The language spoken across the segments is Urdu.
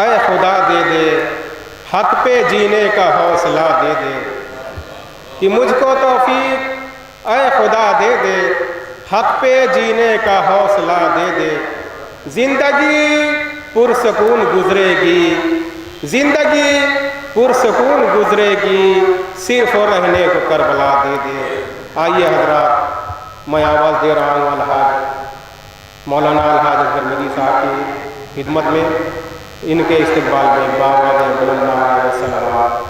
اے خدا دے دے حق پہ جینے کا حوصلہ دے دے، کہ مجھ کو توفیق اے خدا دے دے، حق پہ جینے کا حوصلہ دے دے۔ زندگی پرسکون گزرے گی، زندگی پرسکون گزرے گی، صرف رہنے کو کربلا دے دے۔ آئیے حضرات، میں آواز دے رہا ہوں الحاج مولانا الحاج اظہر مری صاحب کی خدمت میں، ان کے استقبال میں بابا بلند علیہ السلام۔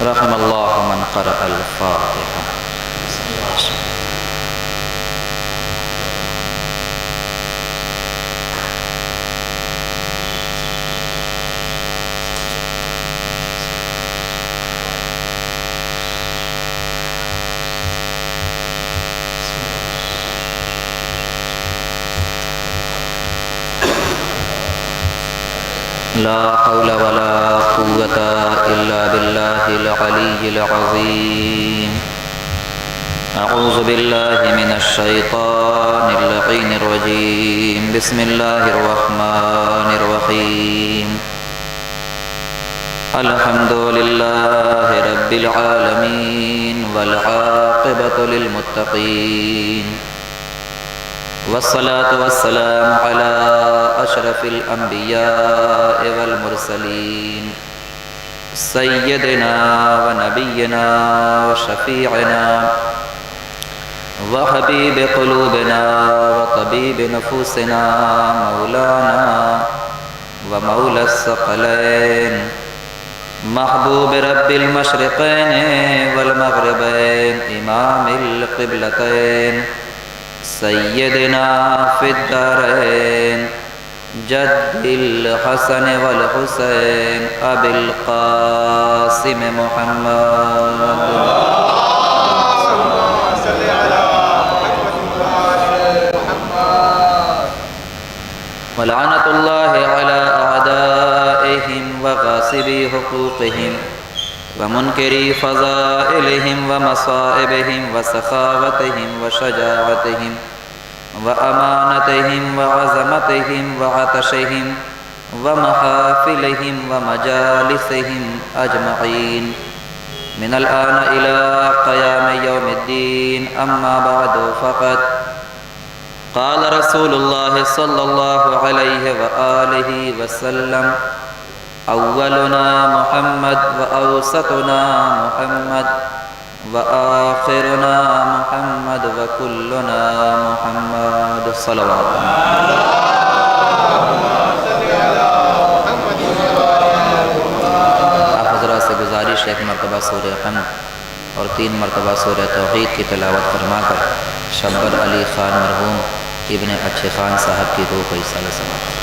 رحم اللہ من قرأ الفاتحہ۔ لا حول ولا قوة إلا بالله العلي العظيم۔ أعوذ بالله من الشيطان اللعين الرجيم، بسم الله الرحمن الرحيم۔ الحمد لله رب العالمين والعاقبة للمتقين، والصلاة والسلام على أشرف الأنبياء والمرسلين، سيدنا ونبينا وشفيعنا وحبيب قلوبنا وطبيب نفوسنا، مولانا ومولى الثقلين، محبوب رب المشرقين والمغربين، إمام القبلتين، سيدنا في الدارين، جد الحسن والحسين، أبي القاسم محمد، ولعنة الله على أعدائهم وغاصبي حقوقهم ومنكري فضائلهم ومصائبهم وسخاوتهم وشجاعتهم وأمانتهم وعظمتهم وعطشهم ومحافلهم ومجالسهم أجمعين، من الآن إلى قيام يوم الدين، أما بعد، فقد قال رسول الله صلى الله عليه وآله وسلم: أولنا محمد وأوسطنا محمد وآخرنا محمد وكلنا محمد، صلوات آپ حضرات سے گزارش ہے ایک مرتبہ سورہ حمد اور 3 مرتبہ سورہ توحید کی تلاوت فرما کر شبر علی خان مرحوم ابن اچھے خان صاحب کی روح کو ایصال سماعت۔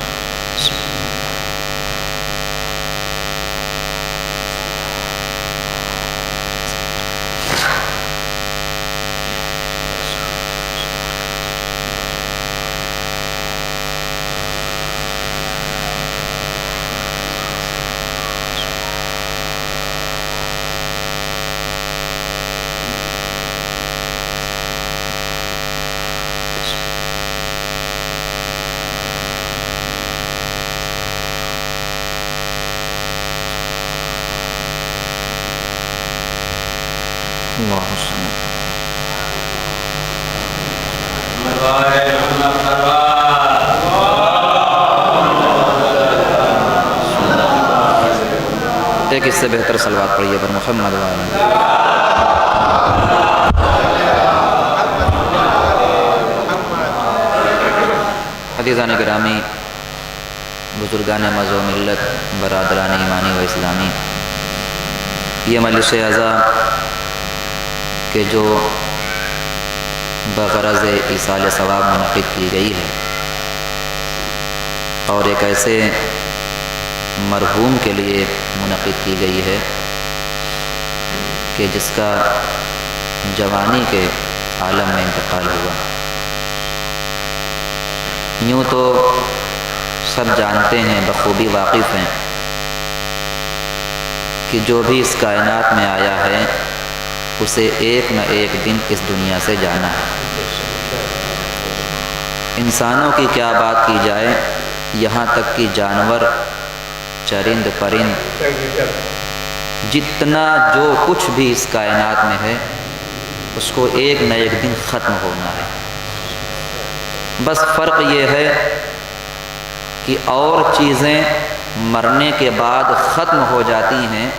ایک اس سے بہتر صلوات پڑھیے پر محمد وآلہ۔ عزیزان گرامی، بزرگان مذہب و ملت، برادران ایمانی و اسلامی، یہ مجلس اعزا کہ جو بغرض ایصال ثواب منعقد کی گئی ہے، اور ایک ایسے مرحوم کے لیے منعقد کی گئی ہے کہ جس کا جوانی کے عالم میں انتقال ہوا۔ یوں تو سب جانتے ہیں، بخوبی واقف ہیں کہ جو بھی اس کائنات میں آیا ہے اسے ایک نہ ایک دن اس دنیا سے جانا ہے۔ انسانوں کی کیا بات کی جائے، یہاں تک کہ جانور، چرند پرند، جتنا جو کچھ بھی اس کائنات میں ہے اس کو ایک نہ ایک دن ختم ہونا ہے۔ بس فرق یہ ہے کہ اور چیزیں مرنے کے بعد ختم ہو جاتی ہیں،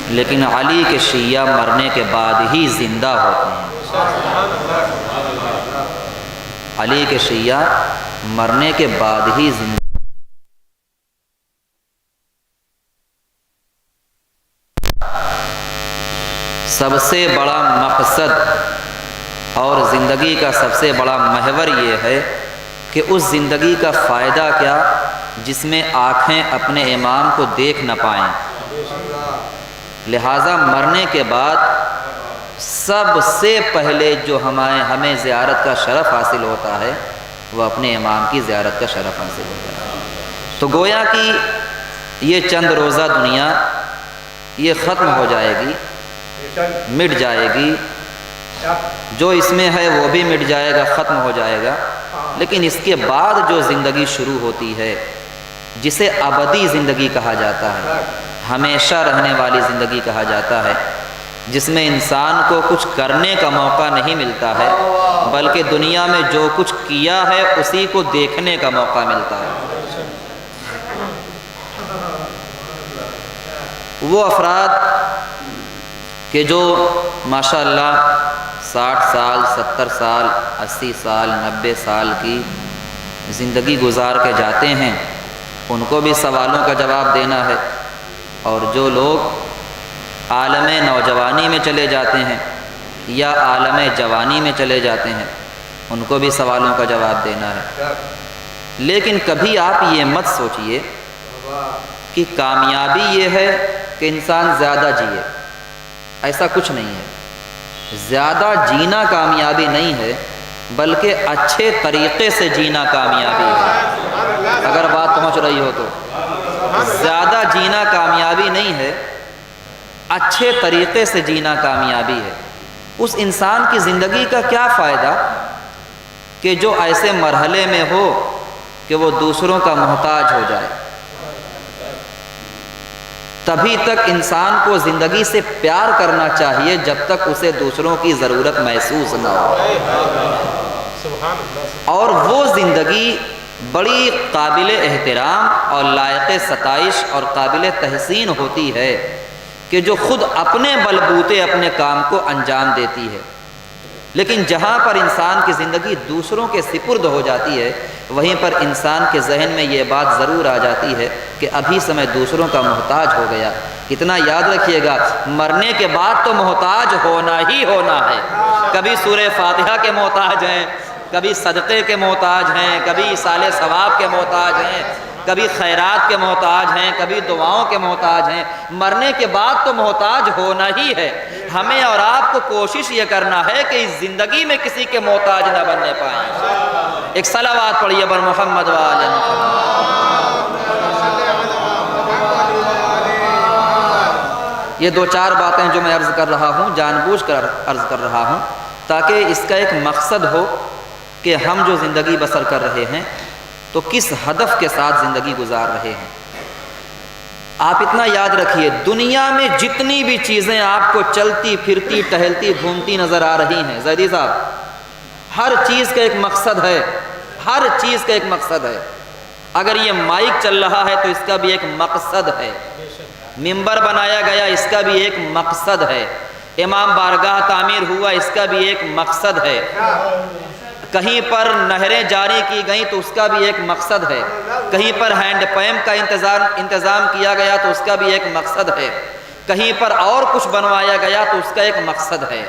لیکن علی کے شیعہ مرنے کے بعد ہی زندہ ہوتے ہیں۔ علی کے شیعہ مرنے کے بعد ہی زندہ۔ سب سے بڑا مقصد اور زندگی کا سب سے بڑا محور یہ ہے کہ اس زندگی کا فائدہ کیا جس میں آنکھیں اپنے امام کو دیکھ نہ پائیں۔ لہٰذا مرنے کے بعد سب سے پہلے جو ہمیں زیارت کا شرف حاصل ہوتا ہے وہ اپنے امام کی زیارت کا شرف حاصل ہوتا ہے۔ تو گویا کہ یہ چند روزہ دنیا یہ ختم ہو جائے گی، مٹ جائے گی، جو اس میں ہے وہ بھی مٹ جائے گا، ختم ہو جائے گا، لیکن اس کے بعد جو زندگی شروع ہوتی ہے جسے ابدی زندگی کہا جاتا ہے، ہمیشہ رہنے والی زندگی کہا جاتا ہے، جس میں انسان کو کچھ کرنے کا موقع نہیں ملتا ہے بلکہ دنیا میں جو کچھ کیا ہے اسی کو دیکھنے کا موقع ملتا ہے۔ وہ افراد کہ جو ماشاءاللہ 60 سال، 70 سال، 80 سال، 90 سال کی زندگی گزار کے جاتے ہیں، ان کو بھی سوالوں کا جواب دینا ہے، اور جو لوگ عالم نوجوانی میں چلے جاتے ہیں یا عالم جوانی میں چلے جاتے ہیں ان کو بھی سوالوں کا جواب دینا ہے۔ لیکن کبھی آپ یہ مت سوچئے کہ کامیابی یہ ہے کہ انسان زیادہ جیے، ایسا کچھ نہیں ہے۔ زیادہ جینا کامیابی نہیں ہے بلکہ اچھے طریقے سے جینا کامیابی ہے۔ اگر بات پہنچ رہی ہو تو زیادہ جینا کامیابی نہیں ہے، اچھے طریقے سے جینا کامیابی ہے۔ اس انسان کی زندگی کا کیا فائدہ کہ جو ایسے مرحلے میں ہو کہ وہ دوسروں کا محتاج ہو جائے۔ تبھی تک انسان کو زندگی سے پیار کرنا چاہیے جب تک اسے دوسروں کی ضرورت محسوس نہ ہو، اور وہ زندگی بڑی قابل احترام اور لائق ستائش اور قابل تحسین ہوتی ہے کہ جو خود اپنے بلبوتے اپنے کام کو انجام دیتی ہے۔ لیکن جہاں پر انسان کی زندگی دوسروں کے سپرد ہو جاتی ہے وہیں پر انسان کے ذہن میں یہ بات ضرور آ جاتی ہے کہ ابھی سے میں دوسروں کا محتاج ہو گیا۔ اتنا یاد رکھیے گا، مرنے کے بعد تو محتاج ہونا ہی ہونا ہے۔ کبھی سورہ فاتحہ کے محتاج ہیں، کبھی صدقے کے محتاج ہیں، کبھی ایصال ثواب کے محتاج ہیں، کبھی خیرات کے محتاج ہیں، کبھی دعاؤں کے محتاج ہیں۔ مرنے کے بعد تو محتاج ہونا ہی ہے۔ ہمیں اور آپ کو کوشش یہ کرنا ہے کہ اس زندگی میں کسی کے محتاج نہ بننے پائیں۔ ایک صلوات پڑھیے بر محمد وآل محمد۔ یہ دو چار باتیں جو میں عرض کر رہا ہوں جان بوجھ کر عرض کر رہا ہوں تاکہ اس کا ایک مقصد ہو کہ ہم جو زندگی بسر کر رہے ہیں تو کس ہدف کے ساتھ زندگی گزار رہے ہیں۔ آپ اتنا یاد رکھیے، دنیا میں جتنی بھی چیزیں آپ کو چلتی پھرتی ٹہلتی گھومتی نظر آ رہی ہیں، زیدی صاحب، ہر چیز کا ایک مقصد ہے، ہر چیز کا ایک مقصد ہے۔ اگر یہ مائک چل رہا ہے تو اس کا بھی ایک مقصد ہے، منبر بنایا گیا اس کا بھی ایک مقصد ہے، امام بارگاہ تعمیر ہوا اس کا بھی ایک مقصد ہے، کہیں پر نہریں جاری کی گئیں تو اس کا بھی ایک مقصد ہے، کہیں پر ہینڈ پمپ کا انتظام کیا گیا تو اس کا بھی ایک مقصد ہے، کہیں پر اور کچھ بنوایا گیا تو اس کا ایک مقصد ہے۔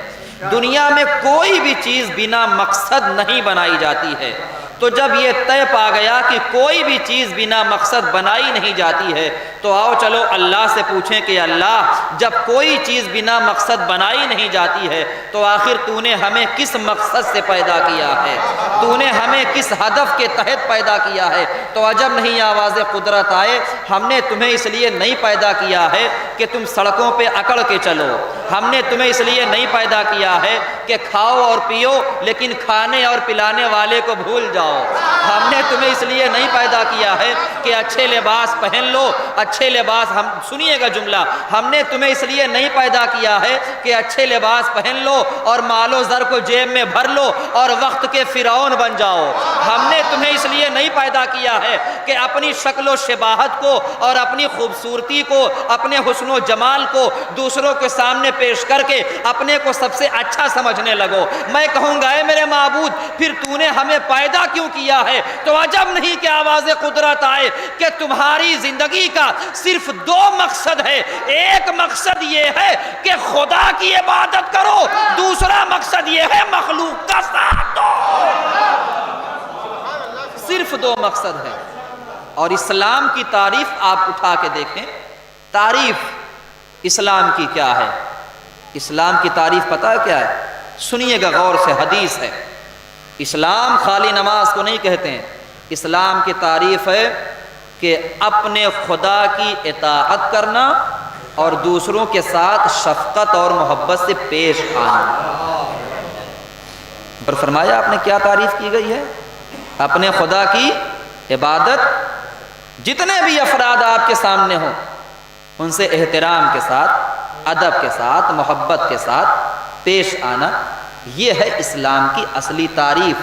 دنیا میں کوئی بھی چیز بنا مقصد نہیں بنائی جاتی ہے۔ تو جب یہ طے پا گیا کہ کوئی بھی چیز بنا مقصد بنائی نہیں جاتی ہے تو آؤ چلو اللہ سے پوچھیں کہ اللہ جب کوئی چیز بنا مقصد بنائی نہیں جاتی ہے تو آخر تو نے ہمیں کس مقصد سے پیدا کیا ہے، تو نے ہمیں کس ہدف کے تحت پیدا کیا ہے۔ تو عجب نہیں آواز قدرت آئے، ہم نے تمہیں اس لیے نہیں پیدا کیا ہے کہ تم سڑکوں پہ اکڑ کے چلو، ہم نے تمہیں اس لیے نہیں پیدا کیا ہے کہ کھاؤ اور پیو لیکن کھانے اور پلانے والے کو بھول جاؤ، ہم نے تمہیں اس لیے نہیں پیدا کیا ہے کہ اچھے لباس پہن لو، اچھے لباس، ہم سنیے گا جملہ، ہم نے تمہیں اس لیے نہیں پیدا کیا ہے کہ اچھے لباس پہن لو اور مال و زر کو جیب میں بھر لو اور وقت کے فرعون بن جاؤ، ہم نے تمہیں اس لیے نہیں پیدا کیا ہے کہ اپنی شکل و شباہت کو اور اپنی خوبصورتی کو، اپنے حسن و جمال کو دوسروں کے سامنے پیش کر کے اپنے کو سب سے اچھا سمجھنے لگو۔ میں کہوں گا اے میرے معبود پھر تو نے ہمیں پیدا کیوں کیا ہے؟ تو عجب نہیں کہ آواز قدرت آئے کہ تمہاری زندگی کا صرف دو مقصد ہے، ایک مقصد یہ ہے کہ خدا کی عبادت کرو، دوسرا مقصد یہ ہے مخلوق کا ساتھ دو، صرف دو مقصد ہے۔ اور اسلام کی تعریف آپ اٹھا کے دیکھیں، تعریف اسلام کی کیا ہے؟ اسلام کی تعریف پتہ ہے کیا ہے؟ سنیے گا غور سے، حدیث ہے۔ اسلام خالی نماز کو نہیں کہتے ہیں، اسلام کی تعریف ہے کہ اپنے خدا کی اطاعت کرنا اور دوسروں کے ساتھ شفقت اور محبت سے پیش آنا۔ اور فرمایا آپ نے کیا تعریف کی گئی ہے؟ اپنے خدا کی عبادت، جتنے بھی افراد آپ کے سامنے ہوں ان سے احترام کے ساتھ، ادب کے ساتھ، محبت کے ساتھ پیش آنا، یہ ہے اسلام کی اصلی تعریف۔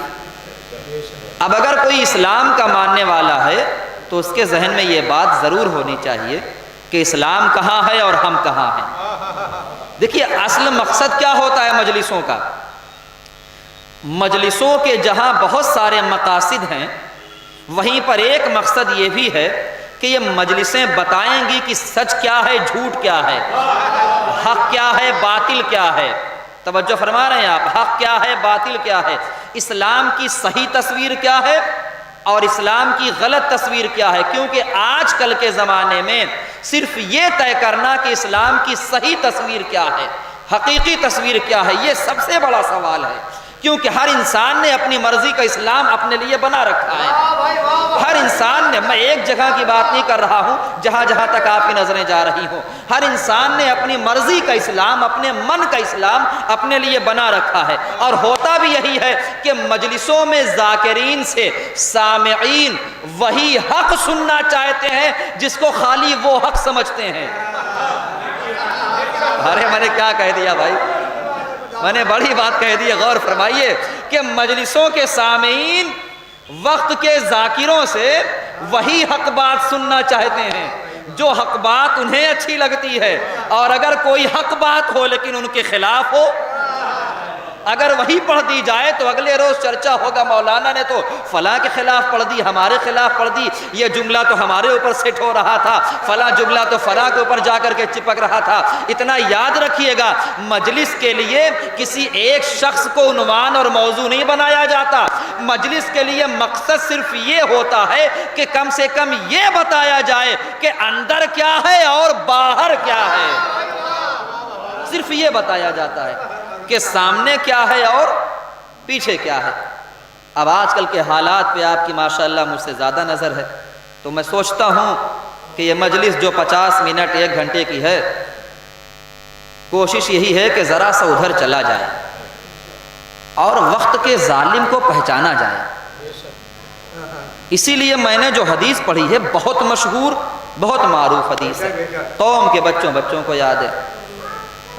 اب اگر کوئی اسلام کا ماننے والا ہے تو اس کے ذہن میں یہ بات ضرور ہونی چاہیے کہ اسلام کہاں ہے اور ہم کہاں ہیں۔ دیکھیے اصل مقصد کیا ہوتا ہے مجلسوں کا؟ مجلسوں کے جہاں بہت سارے مقاصد ہیں وہیں پر ایک مقصد یہ بھی ہے کہ یہ مجلسیں بتائیں گی کہ سچ کیا ہے، جھوٹ کیا ہے، حق کیا ہے، باطل کیا ہے۔ توجہ فرما رہے ہیں آپ؟ حق کیا ہے، باطل کیا ہے، اسلام کی صحیح تصویر کیا ہے اور اسلام کی غلط تصویر کیا ہے۔ کیونکہ آج کل کے زمانے میں صرف یہ طے کرنا کہ اسلام کی صحیح تصویر کیا ہے، حقیقی تصویر کیا ہے، یہ سب سے بڑا سوال ہے۔ کیونکہ ہر انسان نے اپنی مرضی کا اسلام اپنے لیے بنا رکھا ہے، ہر انسان نے، میں ایک جگہ کی بات نہیں کر رہا ہوں جہاں جہاں تک آپ کی نظریں جا رہی ہوں، ہر انسان نے اپنی مرضی کا اسلام، اپنے من کا اسلام اپنے لیے بنا رکھا ہے۔ اور ہوتا بھی یہی ہے کہ مجلسوں میں ذاکرین سے سامعین وہی حق سننا چاہتے ہیں جس کو خالی وہ حق سمجھتے ہیں۔ ارے میں نے کیا کہہ دیا بھائی، میں نے بڑی بات کہہ دی ہے، غور فرمائیے کہ مجلسوں کے سامعین وقت کے ذاکروں سے وہی حق بات سننا چاہتے ہیں جو حق بات انہیں اچھی لگتی ہے، اور اگر کوئی حق بات ہو لیکن ان کے خلاف ہو، اگر وہی پڑھ دی جائے تو اگلے روز چرچا ہوگا مولانا نے تو فلاں کے خلاف پڑھ دی، ہمارے خلاف پڑھ دی، یہ جملہ تو ہمارے اوپر سیٹ ہو رہا تھا، فلاں جملہ تو فلاں کے اوپر جا کر کے چپک رہا تھا۔ اتنا یاد رکھیے گا، مجلس کے لیے کسی ایک شخص کو عنوان اور موضوع نہیں بنایا جاتا، مجلس کے لیے مقصد صرف یہ ہوتا ہے کہ کم سے کم یہ بتایا جائے کہ اندر کیا ہے اور باہر کیا ہے، صرف یہ بتایا جاتا ہے کہ سامنے کیا ہے اور پیچھے کیا ہے۔ اب آج کل کے حالات پہ آپ کی ماشاءاللہ مجھ سے زیادہ نظر ہے، تو میں سوچتا ہوں کہ یہ مجلس جو 50 منٹ 1 گھنٹے کی ہے، کوشش یہی ہے کہ ذرا سا ادھر چلا جائے اور وقت کے ظالم کو پہچانا جائے۔ اسی لیے میں نے جو حدیث پڑھی ہے بہت مشہور، بہت معروف حدیث ہے، قوم کے بچوں کو یاد ہے،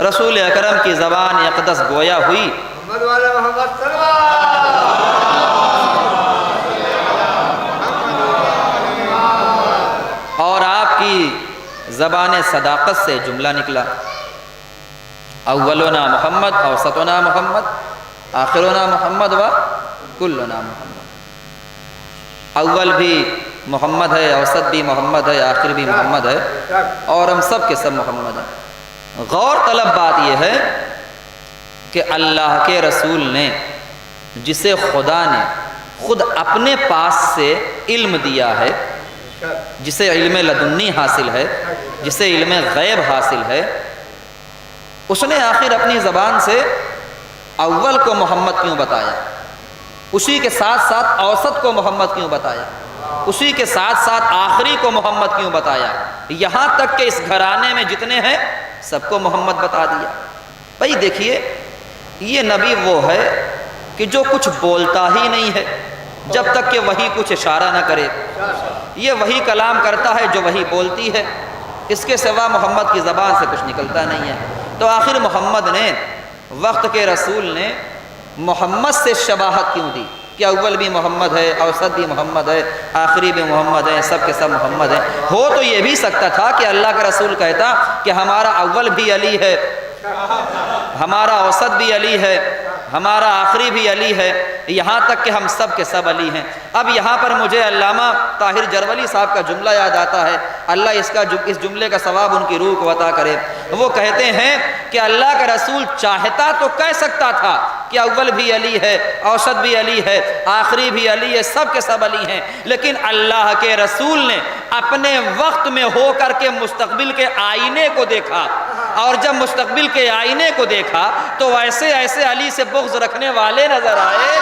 رسول اکرم کی زبان اقدس گویا ہوئی، اور آپ کی زبان صداقت سے جملہ نکلا، اولنا محمد، اوسطنا محمد، آخرنا محمد و کلنا محمد۔ اول بھی محمد ہے، اوسط بھی محمد ہے، آخر بھی محمد ہے، اور ہم سب کے سب محمد ہیں۔ غور طلب بات یہ ہے کہ اللہ کے رسول نے، جسے خدا نے خود اپنے پاس سے علم دیا ہے، جسے علم لدنی حاصل ہے، جسے علم غیب حاصل ہے، اس نے آخر اپنی زبان سے اول کو محمد کیوں بتایا؟ اسی کے ساتھ ساتھ اوسط کو محمد کیوں بتایا؟ اسی کے ساتھ ساتھ آخری کو محمد کیوں بتایا؟ یہاں تک کہ اس گھرانے میں جتنے ہیں سب کو محمد بتا دیا۔ بھائی دیکھیے، یہ نبی وہ ہے کہ جو کچھ بولتا ہی نہیں ہے جب تک کہ وہی کچھ اشارہ نہ کرے، یہ وہی کلام کرتا ہے جو وہی بولتی ہے، اس کے سوا محمد کی زبان سے کچھ نکلتا نہیں ہے۔ تو آخر محمد نے، وقت کے رسول نے محمد سے شباہت کیوں دی کہ اول بھی محمد ہے، اوسط بھی محمد ہے، آخری بھی محمد ہے، سب کے سب محمد ہیں؟ ہو تو یہ بھی سکتا تھا کہ اللہ کا رسول کہتا کہ ہمارا اول بھی علی ہے، ہمارا اوسط بھی علی ہے، ہمارا آخری بھی علی ہے، یہاں تک کہ ہم سب کے سب علی ہیں۔ اب یہاں پر مجھے علامہ طاہر جرولی صاحب کا جملہ یاد آتا ہے، اللہ اس جملے کا ثواب ان کی روح کو عطا کرے۔ وہ کہتے ہیں کہ اللہ کا رسول چاہتا تو کہہ سکتا تھا کہ اول بھی علی ہے، اوسط بھی علی ہے، آخری بھی علی ہے، سب کے سب علی ہیں، لیکن اللہ کے رسول نے اپنے وقت میں ہو کر کے مستقبل کے آئینے کو دیکھا، اور جب مستقبل کے آئینے کو دیکھا تو ایسے ایسے علی سے بغض رکھنے والے نظر آئے۔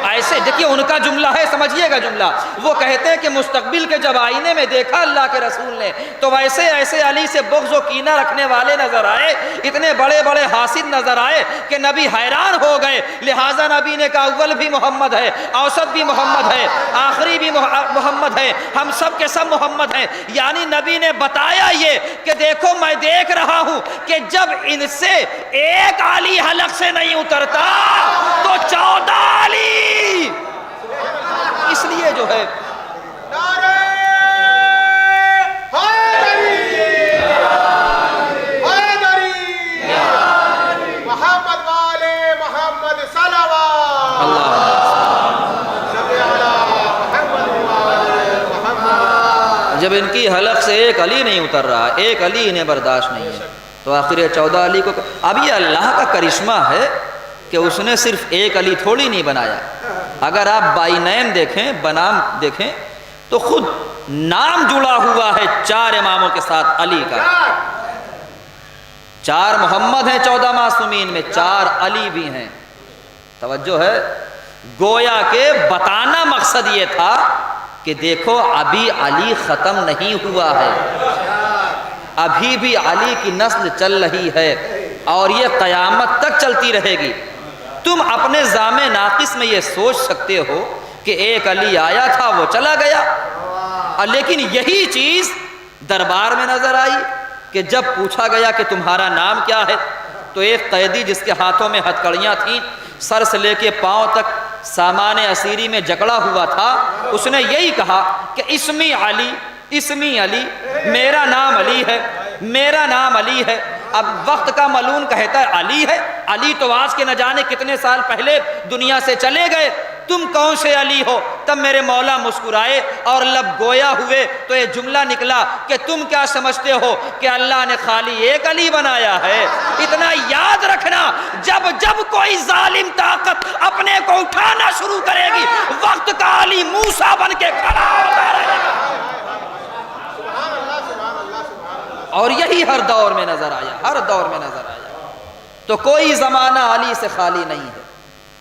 ایسے دیکھیے ان کا جملہ ہے، سمجھیے گا جملہ۔ وہ کہتے ہیں کہ مستقبل کے جب آئینے میں دیکھا اللہ کے رسول نے تو ویسے ایسے علی سے بغض و کینہ رکھنے والے نظر آئے، اتنے بڑے بڑے حاسد نظر آئے کہ نبی حیران ہو گئے۔ لہٰذا نبی نے کہا اول بھی محمد ہے، اوسط بھی محمد ہے، آخری بھی محمد ہے، ہم سب کے سب محمد ہیں۔ یعنی نبی نے بتایا یہ کہ دیکھو میں دیکھ رہا ہوں کہ جب ان سے ایک علی حلق سے نہیں اترتا تو 14 علی، اس لیے جو ہے محمد والے محمد صلوات جب ان کی حلق سے ایک علی نہیں اتر رہا، ایک علی انہیں برداشت نہیں ہے، تو آخر یہ 14 علی کو۔ اب یہ اللہ کا کرشمہ ہے کہ اس نے صرف ایک علی تھوڑی نہیں بنایا۔ اگر آپ بائی نیم دیکھیں، بنام دیکھیں، تو خود نام جڑا ہوا ہے 4 اماموں کے ساتھ علی کا۔ 4 محمد ہیں 14 معصومین میں، 4 علی بھی ہیں۔ توجہ ہے، گویا کہ بتانا مقصد یہ تھا کہ دیکھو ابھی علی ختم نہیں ہوا ہے، ابھی بھی علی کی نسل چل رہی ہے اور یہ قیامت تک چلتی رہے گی۔ تم اپنے زام ناقص میں یہ سوچ سکتے ہو کہ ایک علی آیا تھا وہ چلا گیا، لیکن یہی چیز دربار میں نظر آئی کہ جب پوچھا گیا کہ تمہارا نام کیا ہے تو ایک قیدی جس کے ہاتھوں میں ہتھکڑیاں تھیں، سر سے لے کے پاؤں تک سامان اسیری میں جکڑا ہوا تھا، اس نے یہی کہا کہ اسمی علی، اسمی علی، میرا نام علی ہے، میرا نام علی ہے۔ اب وقت کا ملون کہتا ہے علی ہے، علی تو آج کے نہ جانے کتنے سال پہلے دنیا سے چلے گئے، تم کون سے علی ہو؟ تب میرے مولا مسکرائے اور لب گویا ہوئے تو یہ جملہ نکلا کہ تم کیا سمجھتے ہو کہ اللہ نے خالی ایک علی بنایا ہے؟ اتنا یاد رکھنا، جب جب کوئی ظالم طاقت اپنے کو اٹھانا شروع کرے گی، وقت کا علی موسیٰ بن کے کھڑا ہوتا رہے گا۔ اور یہی ہر دور میں نظر آیا، ہر دور میں نظر آیا۔ تو کوئی زمانہ علی سے خالی نہیں ہے،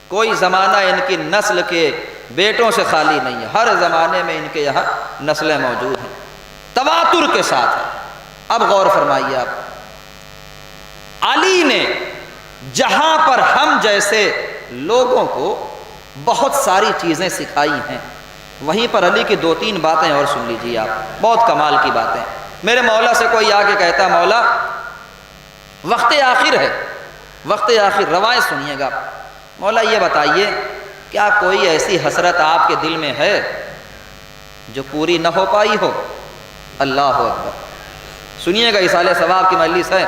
کوئی زمانہ ان کی نسل کے بیٹوں سے خالی نہیں ہے، ہر زمانے میں ان کے یہاں نسلیں موجود ہیں، تواتر کے ساتھ ہے۔ اب غور فرمائیے آپ، علی نے جہاں پر ہم جیسے لوگوں کو بہت ساری چیزیں سکھائی ہیں، وہیں پر علی کی 2-3 باتیں اور سن لیجیے آپ، بہت کمال کی باتیں۔ میرے مولا سے کوئی آ کے کہتا مولا وقت آخر ہے، وقت آخر، روایت سنیے گا، مولا یہ بتائیے کیا کوئی ایسی حسرت آپ کے دل میں ہے جو پوری نہ ہو پائی ہو؟ اللہ اکبر، سنیے گا، اصال ثواب کی مجلس ہے،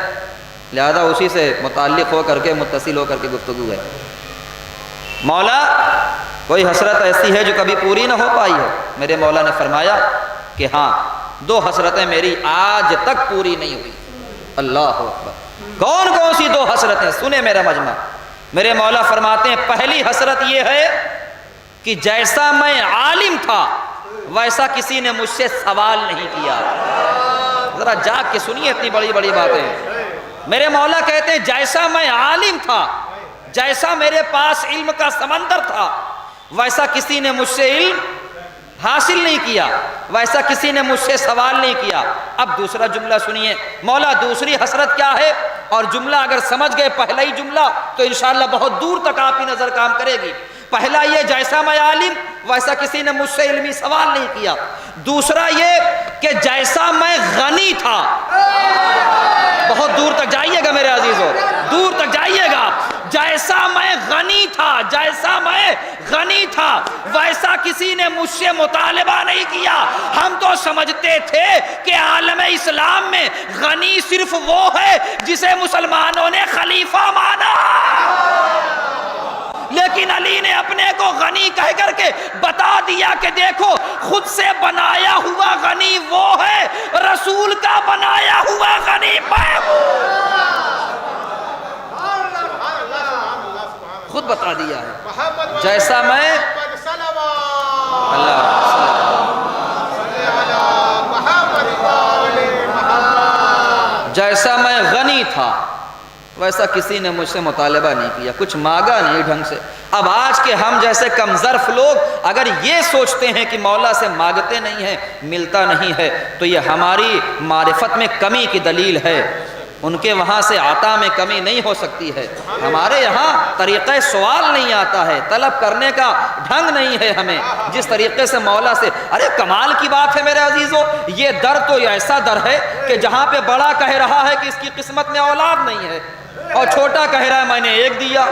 لہذا اسی سے متعلق ہو کر کے، متصل ہو کر کے گفتگو ہے۔ مولا کوئی حسرت ایسی ہے جو کبھی پوری نہ ہو پائی ہو؟ میرے مولا نے فرمایا کہ ہاں، 2 حسرتیں میری آج تک پوری نہیں ہوئی۔ اللہ اکبر، کون کون سی 2 حسرتیں؟ سنیں میرا مجمع۔ میرے مولا فرماتے ہیں پہلی حسرت یہ ہے کہ جیسا میں عالم تھا ویسا کسی نے مجھ سے سوال نہیں کیا۔ ذرا جاگ کے سنیے اتنی بڑی بڑی باتیں۔ میرے مولا کہتے ہیں جیسا میں عالم تھا، جیسا میرے پاس علم کا سمندر تھا، ویسا کسی نے مجھ سے علم حاصل نہیں کیا، ویسا کسی نے مجھ سے سوال نہیں کیا۔ اب دوسرا جملہ سنیے، مولا دوسری حسرت کیا ہے؟ اور جملہ اگر سمجھ گئے پہلا ہی جملہ تو انشاءاللہ بہت دور تک آپ کی نظر کام کرے گی۔ پہلا یہ جیسا میں عالم ویسا کسی نے مجھ سے علمی سوال نہیں کیا۔ دوسرا یہ کہ جیسا میں غنی تھا، بہت دور تک جائیے گا میرے عزیزو، دور تک جائیے گا۔ جیسا میں غنی تھا، جیسا میں غنی تھا ویسا کسی نے مجھ سے مطالبہ نہیں کیا۔ ہم تو سمجھتے تھے کہ عالم اسلام میں غنی صرف وہ ہے جسے مسلمانوں نے خلیفہ مانا، لیکن علی نے اپنے کو غنی کہہ کر کے بتا دیا کہ دیکھو خود سے بنایا ہوا غنی وہ ہے، رسول کا بنایا ہوا غنی میں ہوں۔ خود بتا دیا ہے جیسا میں اللہ جیسا میں غنی تھا ویسا کسی نے مجھ سے مطالبہ نہیں کیا، کچھ مانگا نہیں ڈھنگ سے۔ اب آج کے ہم جیسے کمظرف لوگ اگر یہ سوچتے ہیں کہ مولا سے مانگتے نہیں ہیں، ملتا نہیں ہے، تو یہ ہماری معرفت میں کمی کی دلیل ہے۔ ان کے وہاں سے عطا میں کمی نہیں ہو سکتی ہے، ہمارے یہاں طریقہ سوال نہیں آتا ہے، طلب کرنے کا ڈھنگ نہیں ہے ہمیں جس طریقے سے مولا سے۔ ارے کمال کی بات ہے میرے عزیزو، یہ در تو ایسا در ہے کہ جہاں پہ بڑا کہہ رہا ہے کہ اس کی قسمت میں اولاد نہیں ہے اور چھوٹا کہہ رہا ہے میں نے ایک دیا،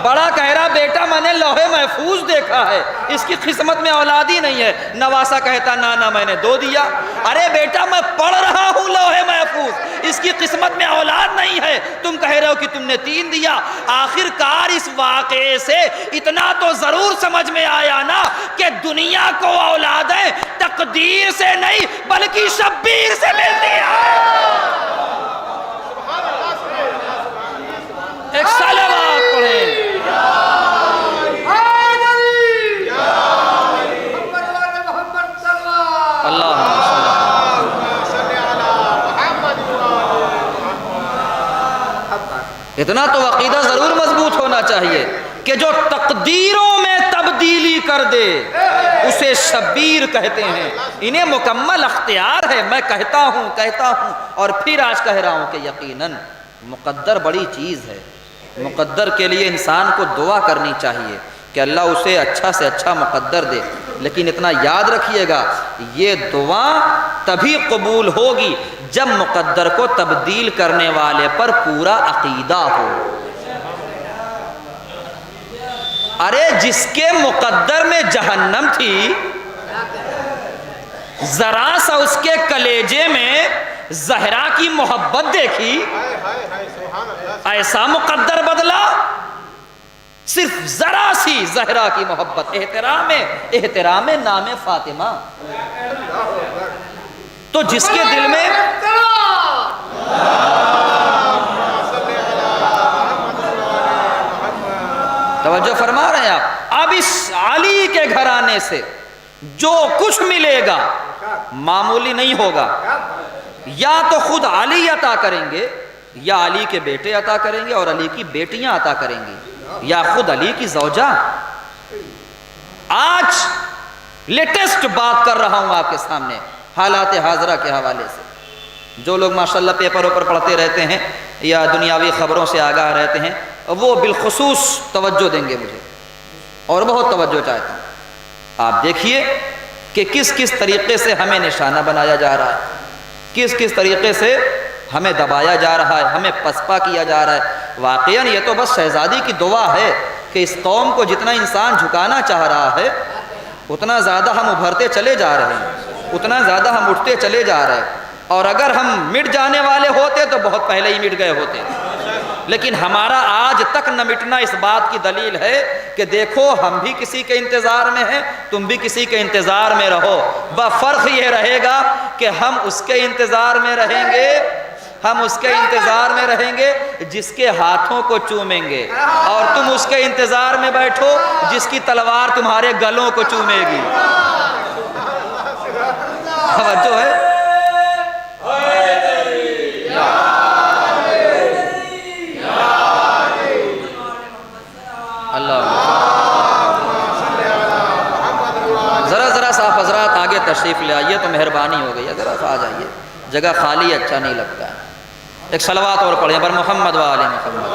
بڑا کہہ رہا بیٹا میں نے لوہے محفوظ دیکھا ہے اس کی قسمت میں اولاد ہی نہیں ہے، نواسا کہتا نانا میں نے 2 دیا۔ ارے بیٹا میں پڑھ رہا ہوں لوہے محفوظ اس کی قسمت میں اولاد نہیں ہے، تم کہہ رہے ہو کہ تم نے 3 دیا۔ آخر کار اس واقعے سے اتنا تو ضرور سمجھ میں آیا نا کہ دنیا کو اولادیں تقدیر سے نہیں بلکہ شبیر سے ملتی ہے۔ ایک صلوات پڑھیں۔ اتنا تو عقیدہ ضرور مضبوط ہونا چاہیے کہ جو تقدیروں میں تبدیلی کر دے اسے شبیر کہتے ہیں، انہیں مکمل اختیار ہے۔ میں کہتا ہوں اور پھر آج کہہ رہا ہوں کہ یقیناً مقدر بڑی چیز ہے۔ مقدر کے لیے انسان کو دعا کرنی چاہیے کہ اللہ اسے اچھا سے اچھا مقدر دے، لیکن اتنا یاد رکھیے گا یہ دعا تبھی قبول ہوگی جب مقدر کو تبدیل کرنے والے پر پورا عقیدہ ہو۔ ارے جس کے مقدر میں جہنم تھی ذرا سا اس کے کلیجے میں زہرا کی محبت دیکھی، ایسا مقدر بدلا، صرف ذرا سی زہرا کی محبت، احترام نام فاطمہ۔ تو جس کے دل میں توجہ فرما رہے ہیں آپ، اب اس علی کے گھرانے سے جو کچھ ملے گا معمولی نہیں ہوگا، یا تو خود علی عطا کریں گے یا علی کے بیٹے عطا کریں گے اور علی کی بیٹیاں عطا کریں گی، یا خود علی کی زوجہ۔ آج لیٹسٹ بات کر رہا ہوں آپ کے سامنے حالات حاضرہ کے حوالے سے۔ جو لوگ ماشاءاللہ پیپر اوپر پڑھتے رہتے ہیں یا دنیاوی خبروں سے آگاہ رہتے ہیں وہ بالخصوص توجہ دیں گے مجھے، اور بہت توجہ چاہتا ہوں۔ آپ دیکھیے کہ کس کس طریقے سے ہمیں نشانہ بنایا جا رہا ہے، کس کس طریقے سے ہمیں دبایا جا رہا ہے، ہمیں پسپا کیا جا رہا ہے۔ واقعاً یہ تو بس شہزادی کی دعا ہے کہ اس قوم کو جتنا انسان جھکانا چاہ رہا ہے اتنا زیادہ ہم ابھرتے چلے جا رہے ہیں، اتنا زیادہ ہم اٹھتے چلے جا رہے ہیں، اور اگر ہم مٹ جانے والے ہوتے تو بہت پہلے ہی مٹ گئے ہوتے۔ لیکن ہمارا آج تک نہ مٹنا اس بات کی دلیل ہے کہ دیکھو ہم بھی کسی کے انتظار میں ہیں، تم بھی کسی کے انتظار میں رہو، فرق یہ رہے گا کہ ہم اس کے انتظار میں رہیں گے ہم اس کے انتظار میں رہیں گے جس کے ہاتھوں کو چومیں گے، اور تم اس کے انتظار میں بیٹھو جس کی تلوار تمہارے گلوں کو چومے گی۔ توجہ ہے؟ اللہ ذرا سا آپ حضرات آگے تشریف لے آئیے تو مہربانی ہو گئی ہے، ذرا سا آ جائیے، جگہ خالی اچھا نہیں لگتا ہے۔ ایک صلوات اور پڑھیں بر محمد و آل محمد۔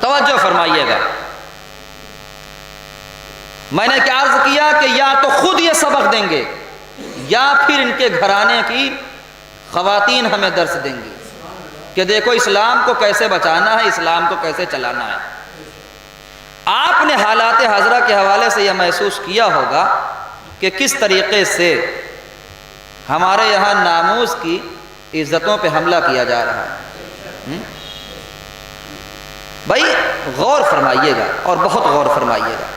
توجہ فرمائیے گا، میں نے کیا عرض کیا کہ یا تو خود یہ سبق دیں گے یا پھر ان کے گھرانے کی خواتین ہمیں درس دیں گی کہ دیکھو اسلام کو کیسے بچانا ہے، اسلام کو کیسے چلانا ہے۔ آپ نے حالات حاضرہ کے حوالے سے یہ محسوس کیا ہوگا کہ کس طریقے سے ہمارے یہاں ناموس کی عزتوں پہ حملہ کیا جا رہا ہے۔ بھائی غور فرمائیے گا اور بہت غور فرمائیے گا۔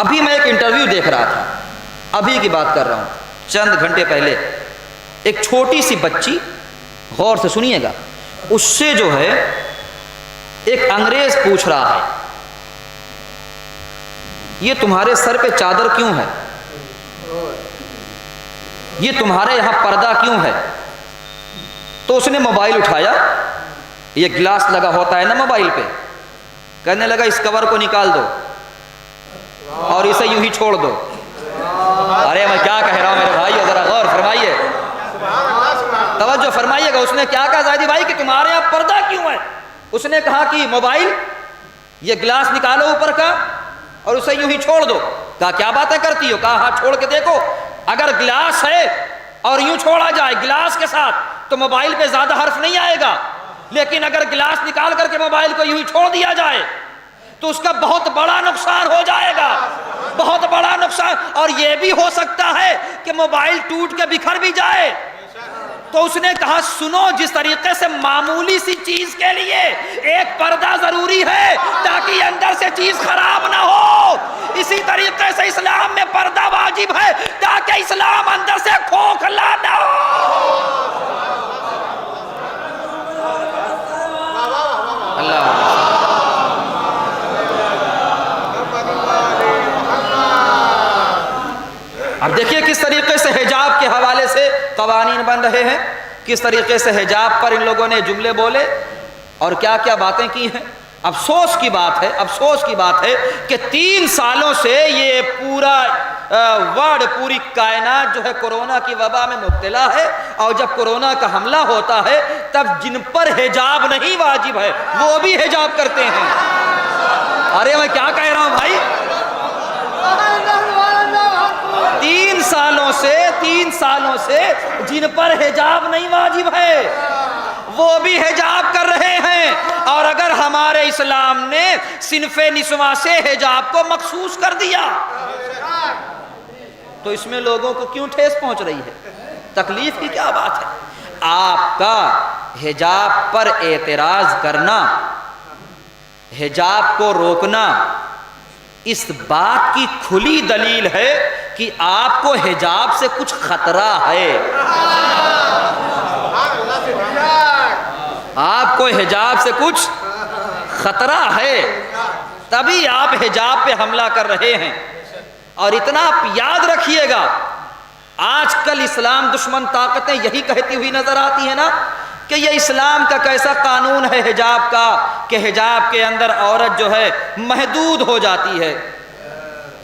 ابھی میں ایک انٹرویو دیکھ رہا تھا، ابھی کی بات کر رہا ہوں، چند گھنٹے پہلے، ایک چھوٹی سی بچی، غور سے سنیے گا، اس سے جو ہے ایک انگریز پوچھ رہا ہے یہ تمہارے سر پہ چادر کیوں ہے، یہ تمہارے یہاں پردہ کیوں ہے؟ تو اس نے موبائل اٹھایا، یہ گلاس لگا ہوتا ہے نا موبائل پہ، کہنے لگا اس کور کو نکال دو اور اسے یوں ہی چھوڑ دو۔ ارے میں کیا کہہ رہا ہوں میرے بھائی، ذرا غور فرمائیے، توجہ فرمائیے گا۔ اس نے کیا کہا زاہدی بھائی کہ تمہارے یہاں پردہ کیوں ہے؟ اس نے کہا کہ موبائل، یہ گلاس نکالو اوپر کا اور اسے یوں ہی چھوڑ دو۔ کہا کیا باتیں کرتی ہو؟ کہا ہاں چھوڑ کے دیکھو، اگر گلاس ہے اور یوں چھوڑا جائے گلاس کے ساتھ تو موبائل پہ زیادہ حرف نہیں آئے گا، لیکن اگر گلاس نکال کر کے موبائل کو یوں ہی چھوڑ دیا جائے تو اس کا بہت بڑا نقصان ہو جائے گا، بہت بڑا نقصان، اور یہ بھی ہو سکتا ہے کہ موبائل ٹوٹ کے بکھر بھی جائے۔ تو اس نے کہا سنو، جس طریقے سے معمولی سی چیز کے لیے ایک پردہ ضروری ہے تاکہ اندر سے چیز خراب نہ ہو، اسی طریقے سے اسلام میں پردہ واجب ہے تاکہ اسلام اندر سے کھوکھلا نہ ہو۔ اللہ اب دیکھیے کس طریقے سے حجاب کے حوالے سے قوانین بن رہے ہیں، کس طریقے سے حجاب پر ان لوگوں نے جملے بولے اور کیا کیا باتیں کی ہیں۔ افسوس کی بات ہے کہ 3 سالوں سے یہ پورا ورلڈ، پوری کائنات جو ہے کورونا کی وبا میں مبتلا ہے، اور جب کورونا کا حملہ ہوتا ہے تب جن پر حجاب نہیں واجب ہے وہ بھی حجاب کرتے ہیں۔ ارے میں کیا کہہ رہا ہوں بھائی، 3 سالوں سے جن پر حجاب نہیں واجب ہے وہ بھی حجاب کر رہے ہیں، اور اگر ہمارے اسلام نے صنف نسواں سے حجاب کو مخصوص کر دیا تو اس میں لوگوں کو کیوں ٹھیس پہنچ رہی ہے؟ تکلیف کی کیا بات ہے؟ آپ کا حجاب پر اعتراض کرنا، حجاب کو روکنا، اس بات کی کھلی دلیل ہے کہ آپ کو حجاب سے کچھ خطرہ ہے، آپ کو حجاب سے کچھ خطرہ ہے، تبھی آپ حجاب پہ حملہ کر رہے ہیں۔ اور اتنا آپ یاد رکھیے گا، آج کل اسلام دشمن طاقتیں یہی کہتی ہوئی نظر آتی ہیں نا کہ یہ اسلام کا کیسا قانون ہے حجاب کا کہ حجاب کے اندر عورت جو ہے محدود ہو جاتی ہے،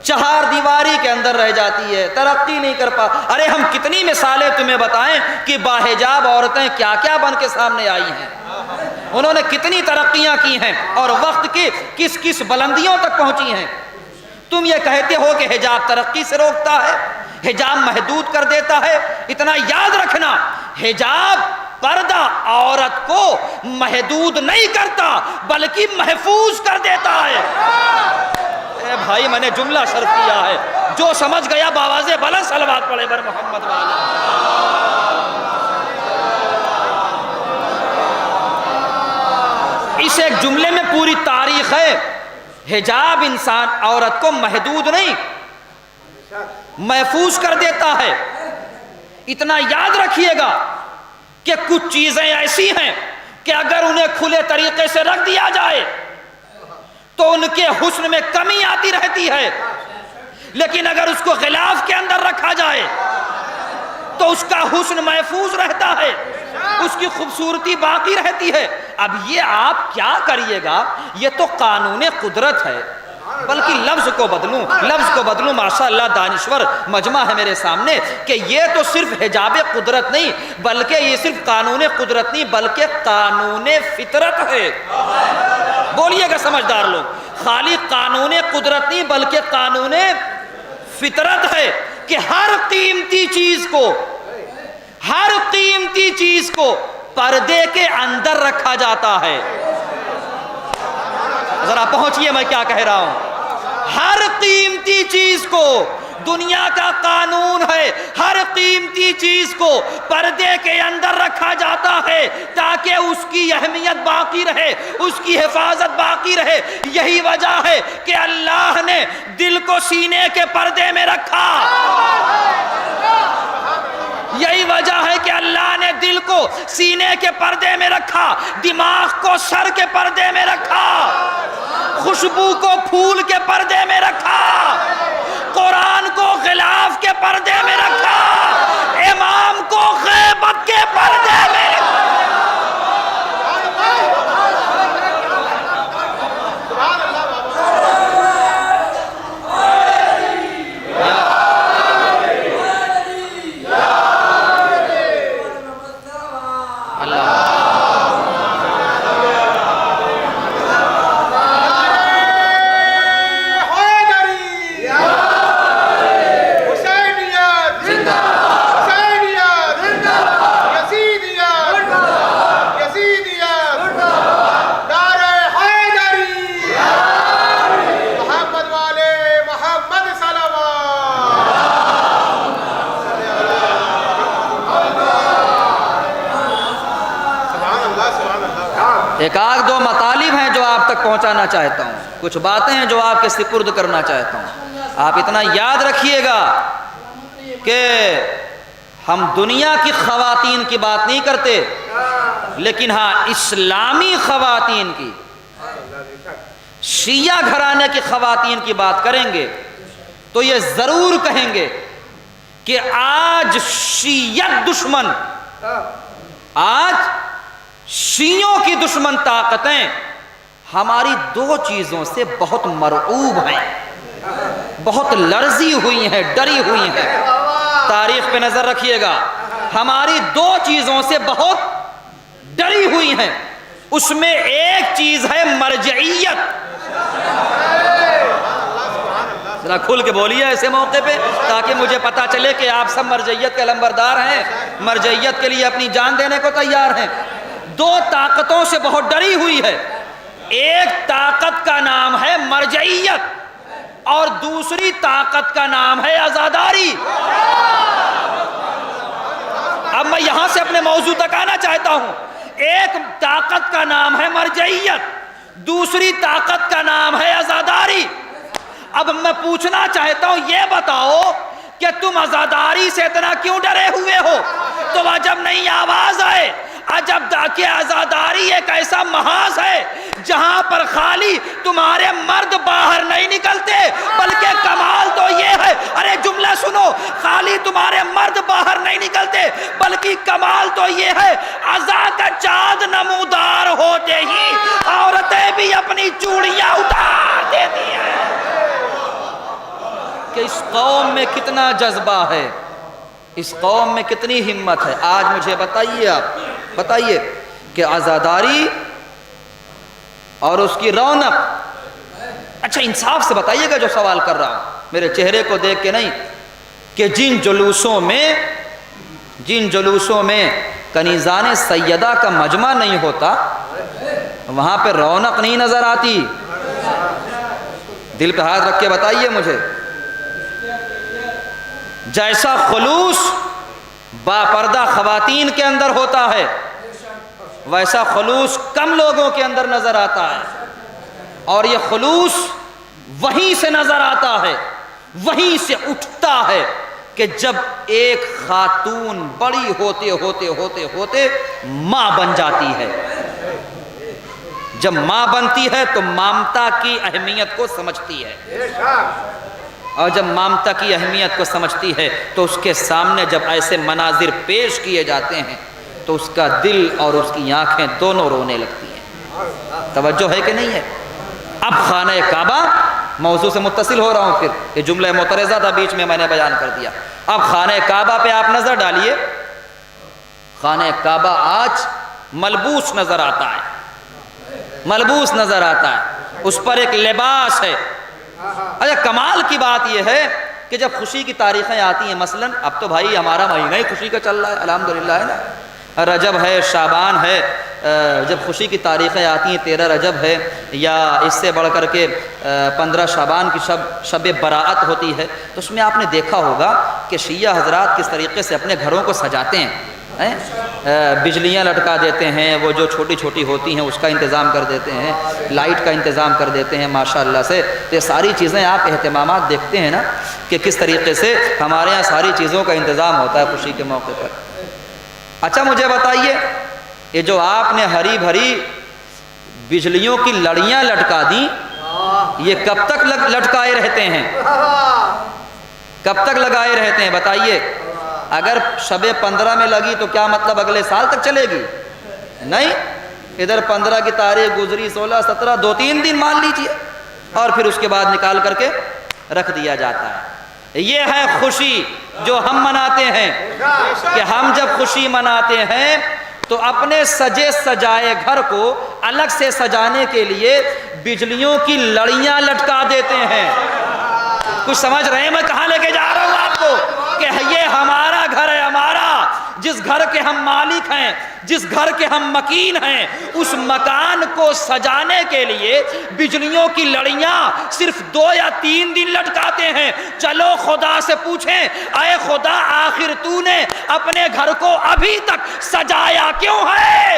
4 دیواری کے اندر رہ جاتی ہے، ترقی نہیں کر پا۔ ارے ہم کتنی مثالیں تمہیں بتائیں کہ باحجاب عورتیں کیا کیا بن کے سامنے آئی ہیں، انہوں نے کتنی ترقیاں کی ہیں اور وقت کی کس کس بلندیوں تک پہنچی ہیں۔ تم یہ کہتے ہو کہ حجاب ترقی سے روکتا ہے، حجاب محدود کر دیتا ہے۔ اتنا یاد رکھنا، حجاب پردہ عورت کو محدود نہیں کرتا بلکہ محفوظ کر دیتا ہے۔ اے بھائی میں نے جملہ صرف کیا ہے، جو سمجھ گیا باواز بلند صلوات پڑھے بر محمد والا۔ اس ایک جملے میں پوری تاریخ ہے۔ حجاب انسان عورت کو محدود نہیں محفوظ کر دیتا ہے۔ اتنا یاد رکھیے گا کہ کچھ چیزیں ایسی ہیں کہ اگر انہیں کھلے طریقے سے رکھ دیا جائے تو ان کے حسن میں کمی آتی رہتی ہے، لیکن اگر اس کو غلاف کے اندر رکھا جائے تو اس کا حسن محفوظ رہتا ہے، اس کی خوبصورتی باقی رہتی ہے۔ اب یہ آپ کیا کریے گا، یہ تو قانون قدرت ہے، بلکہ لفظ کو بدلوں ماشاءاللہ دانشور مجمع ہے میرے سامنے کہ یہ تو صرف حجاب قدرت نہیں بلکہ یہ صرف قانون قدرت نہیں بلکہ قانون فطرت ہے۔ بولیے گا سمجھدار لوگ، خالی قانون قدرت نہیں بلکہ قانون فطرت ہے کہ ہر قیمتی چیز کو پردے کے اندر رکھا جاتا ہے۔ ذرا پہنچیے میں کیا کہہ رہا ہوں۔ ہر قیمتی چیز کو، دنیا کا قانون ہے، ہر قیمتی چیز کو پردے کے اندر رکھا جاتا ہے تاکہ اس کی اہمیت باقی رہے، اس کی حفاظت باقی رہے۔ یہی وجہ ہے کہ اللہ نے دل کو سینے کے پردے میں رکھا، یہی وجہ ہے کہ اللہ نے دل کو سینے کے پردے میں رکھا، دماغ کو سر کے پردے میں رکھا، خوشبو کو پھول کے پردے میں رکھا، قرآن کو غلاف کے پردے میں رکھا، امام کو غیبت کے پردے میں رکھا۔ ایک آدھ دو مطالب ہیں جو آپ تک پہنچانا چاہتا ہوں، کچھ باتیں ہیں جو آپ کے سپرد کرنا چاہتا ہوں۔ آپ اتنا یاد رکھیے گا کہ ہم دنیا کی خواتین کی بات نہیں کرتے، لیکن ہاں اسلامی خواتین کی، شیعہ گھرانے کی خواتین کی بات کریں گے تو یہ ضرور کہیں گے کہ آج شیعت دشمن، آج شیعوں کی دشمن طاقتیں ہماری دو چیزوں سے بہت مرعوب ہیں، بہت لرزی ہوئی ہیں، ڈری ہوئی ہیں۔ تاریخ پہ نظر رکھیے گا، ہماری دو چیزوں سے بہت ڈری ہوئی ہیں۔ اس میں ایک چیز ہے مرجعیت۔ ذرا کھل کے بولیے ایسے موقع پہ تاکہ مجھے پتا چلے کہ آپ سب مرجعیت کے لمبردار ہیں، مرجعیت کے لیے اپنی جان دینے کو تیار ہیں۔ دو طاقتوں سے بہت ڈری ہوئی ہے، ایک طاقت کا نام ہے مرجعیت اور دوسری طاقت کا نام ہے عزاداری۔ اب میں یہاں سے اپنے موضوع تک آنا چاہتا ہوں۔ ایک طاقت کا نام ہے مرجعیت، دوسری طاقت کا نام ہے عزاداری۔ اب میں پوچھنا چاہتا ہوں، یہ بتاؤ کہ تم عزاداری سے اتنا کیوں ڈرے ہوئے ہو؟ تو عجب نہیں آواز آئے، عجب کہ عزاداری ایک ایسا محاذ ہے جہاں پر خالی تمہارے مرد باہر نہیں نکلتے، بلکہ کمال تو یہ ہے، ارے جملہ سنو، خالی تمہارے مرد باہر نہیں نکلتے بلکہ کمال تو یہ ہے، عزا کا چاند نمودار ہوتے ہی عورتیں بھی اپنی چوڑیاں اتار دیتی ہیں۔ کہ اس قوم میں کتنا جذبہ ہے، اس قوم میں کتنی ہمت ہے۔ آج مجھے بتائیے، آپ بتائیے کہ عزاداری اور اس کی رونق، اچھا انصاف سے بتائیے گا جو سوال کر رہا ہوں، میرے چہرے کو دیکھ کے نہیں، کہ جن جلوسوں میں کنیزان سیدہ کا مجمع نہیں ہوتا وہاں پہ رونق نہیں نظر آتی؟ دل پہ ہاتھ رکھ کے بتائیے مجھے۔ جیسا خلوص باپردہ خواتین کے اندر ہوتا ہے ویسا خلوص کم لوگوں کے اندر نظر آتا ہے، اور یہ خلوص وہیں سے نظر آتا ہے وہیں سے اٹھتا ہے کہ جب ایک خاتون بڑی ہوتے ہوتے ہوتے ہوتے ماں بن جاتی ہے۔ جب ماں بنتی ہے تو مامتا کی اہمیت کو سمجھتی ہے، اور جب مامتا کی اہمیت کو سمجھتی ہے تو اس کے سامنے جب ایسے مناظر پیش کیے جاتے ہیں تو اس کا دل اور اس کی آنکھیں دونوں رونے لگتی ہیں۔ توجہ ہے کہ نہیں ہے؟ اب خانہ کعبہ، موضوع سے متصل ہو رہا ہوں، پھر یہ جملہ معترضہ تھا بیچ میں نے بیان کر دیا۔ اب خانہ کعبہ پہ آپ نظر ڈالیے، خانہ کعبہ آج ملبوس نظر آتا ہے، ملبوس نظر آتا ہے، اس پر ایک لباس ہے۔ اچھا کمال کی بات یہ ہے کہ جب خوشی کی تاریخیں آتی ہیں، مثلا اب تو بھائی ہمارا مہینہ ہی خوشی کا چل رہا ہے الحمدللہ، ہے نا، رجب ہے، شعبان ہے، جب خوشی کی تاریخیں آتی ہیں 13 رجب ہے، یا اس سے بڑھ کر کے 15 شعبان کی شب براءت ہوتی ہے، تو اس میں آپ نے دیکھا ہوگا کہ شیعہ حضرات کس طریقے سے اپنے گھروں کو سجاتے ہیں، بجلیاں لٹکا دیتے ہیں، وہ جو چھوٹی چھوٹی ہوتی ہیں اس کا انتظام کر دیتے ہیں، لائٹ کا انتظام کر دیتے ہیں ماشاءاللہ سے۔ تو یہ ساری چیزیں آپ اہتمامات دیکھتے ہیں نا کہ کس طریقے سے ہمارے ہاں ساری چیزوں کا انتظام ہوتا ہے خوشی کے موقع پر۔ اچھا مجھے بتائیے، یہ جو آپ نے ہری بھری بجلیوں کی لڑیاں لٹکا دیں، یہ کب تک لٹکائے رہتے ہیں؟ کب تک لگائے رہتے ہیں بتائیے؟ اگر شب 15 میں لگی تو کیا مطلب اگلے سال تک چلے گی؟ نہیں، ادھر 15 کی تاریخ گزری، 16 17 2-3 دن مان لیجئے، اور پھر اس کے بعد نکال کر کے رکھ دیا جاتا ہے۔ یہ ہے خوشی جو ہم مناتے ہیں، کہ ہم جب خوشی مناتے ہیں تو اپنے سجے سجائے گھر کو الگ سے سجانے کے لیے بجلیوں کی لڑیاں لٹکا دیتے ہیں۔ کچھ سمجھ رہے ہیں میں کہاں لے کے جا رہا ہوں آپ کو؟ کہ یہ ہمارا گھر ہے، ہمارا، جس گھر کے ہم مالک ہیں، جس گھر کے ہم مکین ہیں، اس مکان کو سجانے کے لیے بجلیوں کی لڑیاں صرف 2 یا 3 دن لٹکاتے ہیں۔ چلو خدا سے پوچھیں، اے خدا آخر تو نے اپنے گھر کو ابھی تک سجایا کیوں ہے؟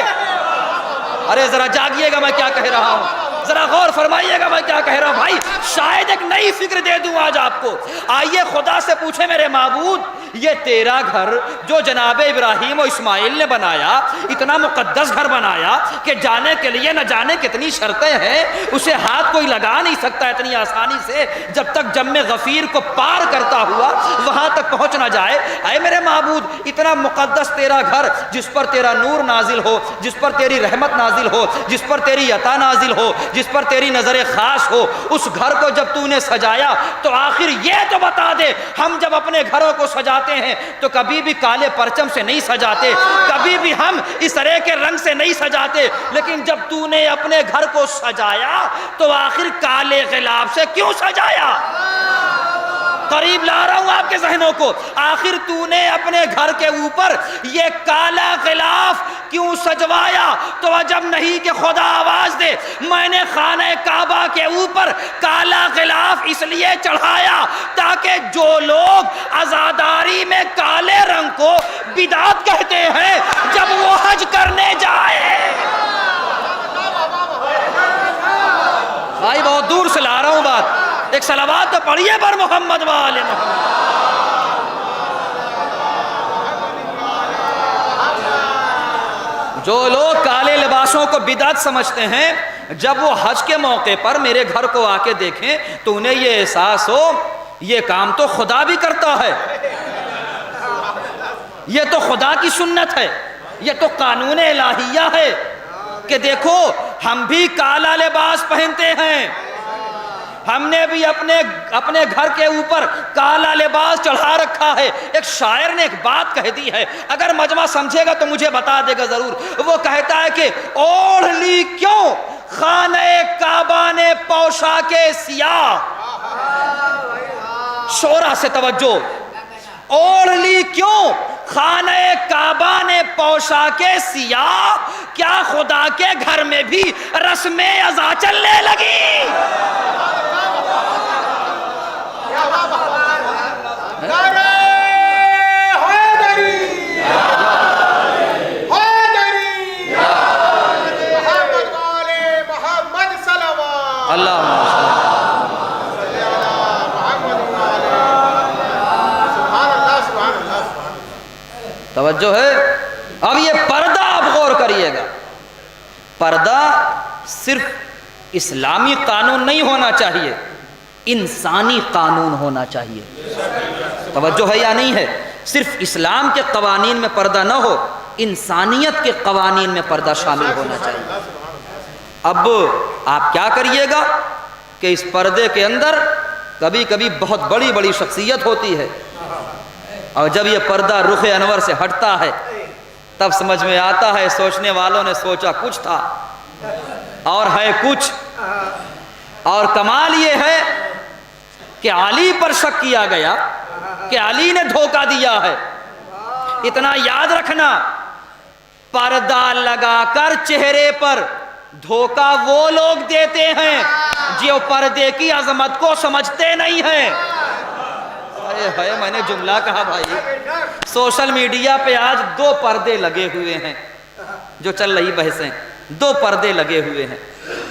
ارے ذرا جاگیے گا میں کیا کہہ رہا ہوں، ذرا غور فرمائیے گا میں کیا کہہ رہا ہوں بھائی، شاید ایک نئی فکر دے دوں آج آپ کو۔ آئیے خدا سے پوچھیں میرے معبود، یہ تیرا گھر جو جناب ابراہیم و اسماعیل نے بنایا، اتنا مقدس گھر بنایا کہ جانے کے لیے نہ جانے کتنی شرطیں ہیں، اسے ہاتھ کوئی لگا نہیں سکتا اتنی آسانی سے جب تک جم غفیر کو پار کرتا ہوا وہاں تک پہنچ نہ جائے۔ اے میرے معبود، اتنا مقدس تیرا گھر جس پر تیرا نور نازل ہو، جس پر تیری رحمت نازل ہو، جس پر تیری عطا نازل ہو، جس پر تیری نظر خاص ہو، اس گھر کو جب تو نے سجایا تو آخر یہ تو بتا دے، ہم جب اپنے گھروں کو سجاتے ہیں تو کبھی بھی کالے پرچم سے نہیں سجاتے، کبھی بھی ہم اس طرح کے رنگ سے نہیں سجاتے، لیکن جب تو نے اپنے گھر کو سجایا تو آخر کالے غلاف سے کیوں سجایا؟ قریب لا رہا ہوں آپ کے ذہنوں کو، آخر تو نے اپنے گھر کے اوپر یہ کالا غلاف کیوں سجوایا؟ تو عجب نہیں کہ خدا آواز دے، میں نے خانہ کعبہ کے اوپر کالا غلاف اس لیے چڑھایا تاکہ جو لوگ عزاداری میں کالے رنگ کو بدعت کہتے ہیں جب وہ حج کرنے جائے۔ بھائی بہت دور سے لا رہا ہوں بات، ایک صلوات تو پڑھیے پر محمد والے محمد۔ جو لوگ کالے لباسوں کو بدعت سمجھتے ہیں، جب وہ حج کے موقع پر میرے گھر کو آ کے دیکھیں تو انہیں یہ احساس ہو یہ کام تو خدا بھی کرتا ہے، یہ تو خدا کی سنت ہے، یہ تو قانون الہیہ ہے کہ دیکھو ہم بھی کالا لباس پہنتے ہیں، ہم نے بھی اپنے گھر کے اوپر کالا لباس چڑھا رکھا ہے۔ ایک شاعر نے ایک بات کہہ دی ہے، اگر مجمع سمجھے گا تو مجھے بتا دے گا ضرور۔ وہ کہتا ہے کہ اوڑھ لی کیوں خانہ کعبہ نے پوشاک سیاہ، شورا سے توجہ، اوڑھ لی کیوں خانہ کعبہ نے پوشاک سیاہ، کیا خدا کے گھر میں بھی رسم ازاں چلنے لگی؟ توجہ ہے. اب یہ پردہ آپ غور کریے گا. پردہ صرف اسلامی قانون نہیں ہونا چاہیے، انسانی قانون ہونا چاہیے. توجہ ہے یا نہیں ہے؟ صرف اسلام کے قوانین میں پردہ نہ ہو، انسانیت کے قوانین میں پردہ شامل ہونا چاہیے. اب آپ کیا کریے گا کہ اس پردے کے اندر کبھی کبھی بہت بڑی بڑی شخصیت ہوتی ہے، اور جب یہ پردہ رخ انور سے ہٹتا ہے تب سمجھ میں آتا ہے سوچنے والوں نے سوچا کچھ تھا اور ہے کچھ. اور کمال یہ ہے کہ علی پر شک کیا گیا کہ علی نے دھوکہ دیا ہے. اتنا یاد رکھنا، پردہ لگا کر چہرے پر دھوکہ وہ لوگ دیتے ہیں جو پردے کی عظمت کو سمجھتے نہیں ہیں. میں نے جملہ کہا بھائی. سوشل میڈیا پہ آج 2 پردے لگے ہوئے ہیں جو چل رہی بحثیں. 2 پردے لگے ہوئے ہیں.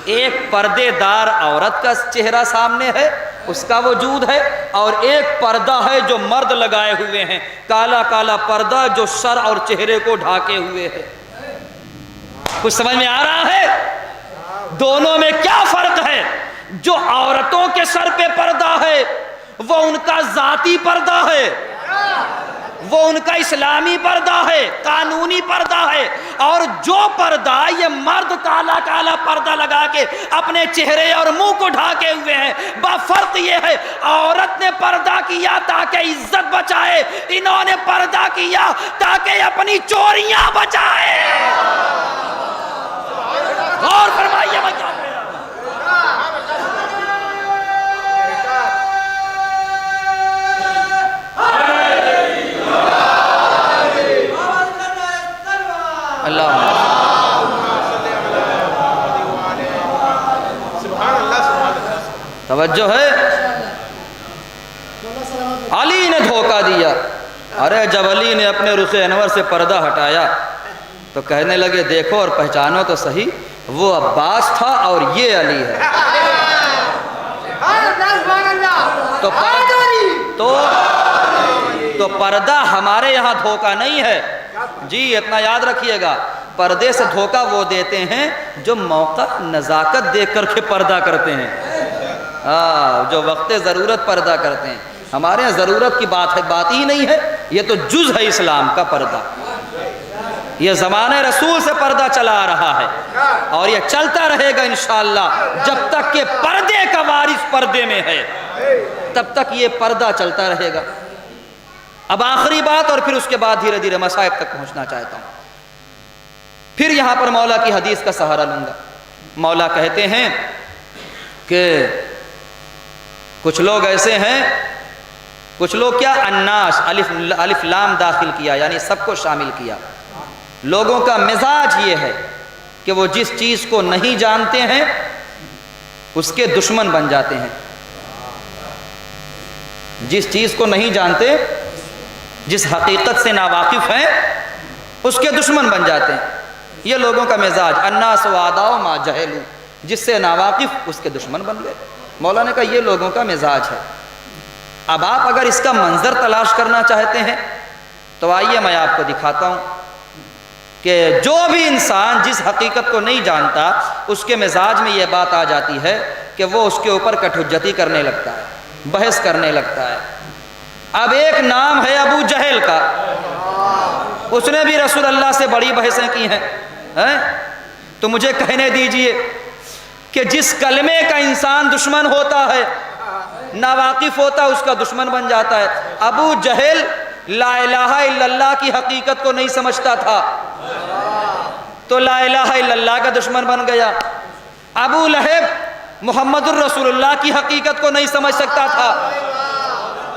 ایک پردے دار عورت کا چہرہ سامنے ہے، اس کا وجود ہے، اور ایک پردہ ہے جو مرد لگائے ہوئے ہیں، کالا کالا پردہ جو سر اور چہرے کو ڈھاکے ہوئے ہے. کچھ سمجھ میں آ رہا ہے؟ دونوں میں کیا فرق ہے؟ جو عورتوں کے سر پہ پردہ ہے وہ ان کا ذاتی پردہ ہے، وہ ان کا اسلامی پردہ ہے، قانونی پردہ ہے. اور جو پردہ یہ مرد کالا کالا پردہ لگا کے اپنے چہرے اور منہ کو ڈھاکے ہوئے ہیں، فرق یہ ہے عورت نے پردہ کیا تاکہ عزت بچائے، انہوں نے پردہ کیا تاکہ اپنی چوریاں بچائے. غور فرمائیے میں کیا کہہ رہا ہوں. توجہ ہے. علی نے دھوکہ دیا. ارے جب علی نے اپنے رخ انور سے پردہ ہٹایا تو کہنے لگے دیکھو اور پہچانو تو صحیح، وہ عباس تھا اور یہ علی ہے. تو پردہ ہمارے یہاں دھوکہ نہیں ہے جی، اتنا یاد رکھیے گا. پردے سے دھوکہ وہ دیتے ہیں جو موقع نزاکت دیکھ کر کے پردہ کرتے ہیں، جو وقت ضرورت پردہ کرتے ہیں. ہمارے یہاں ضرورت کی بات ہی نہیں ہے، یہ تو جز ہے اسلام کا پردہ. یہ زمانہ رسول سے پردہ چلا آ رہا ہے اور یہ چلتا رہے گا انشاءاللہ. جب تک کہ پردے کا وارث پردے میں ہے تب تک یہ پردہ چلتا رہے گا. اب آخری بات اور پھر اس کے بعد دھیرے دھیرے مصائب تک پہنچنا چاہتا ہوں. پھر یہاں پر مولا کی حدیث کا سہارا لوں گا. مولا کہتے ہیں کہ کچھ لوگ ایسے ہیں، کچھ لوگ کیا، الناس، الف لام داخل کیا یعنی سب کو شامل کیا. لوگوں کا مزاج یہ ہے کہ وہ جس چیز کو نہیں جانتے ہیں اس کے دشمن بن جاتے ہیں. جس چیز کو نہیں جانتے، جس حقیقت سے ناواقف ہیں، اس کے دشمن بن جاتے ہیں. یہ لوگوں کا مزاج، الناس اعداء ما جہلوا، جس سے ناواقف اس کے دشمن بن گئے. مولا نے کہا یہ لوگوں کا مزاج ہے. اب آپ اگر اس کا منظر تلاش کرنا چاہتے ہیں تو آئیے میں آپ کو دکھاتا ہوں کہ جو بھی انسان جس حقیقت کو نہیں جانتا اس کے مزاج میں یہ بات آ جاتی ہے کہ وہ اس کے اوپر کٹ حجتی کرنے لگتا ہے، بحث کرنے لگتا ہے. اب ایک نام ہے ابو جہل کا، اس نے بھی رسول اللہ سے بڑی بحثیں کی ہیں. تو مجھے کہنے دیجئے کہ جس کلمے کا انسان دشمن ہوتا ہے، ناواقف ہوتا ہے، اس کا دشمن بن جاتا ہے. ابو جہل لا الہ الا اللہ کی حقیقت کو نہیں سمجھتا تھا تو لا الہ الا اللہ کا دشمن بن گیا. ابو لہب محمد الرسول اللہ کی حقیقت کو نہیں سمجھ سکتا تھا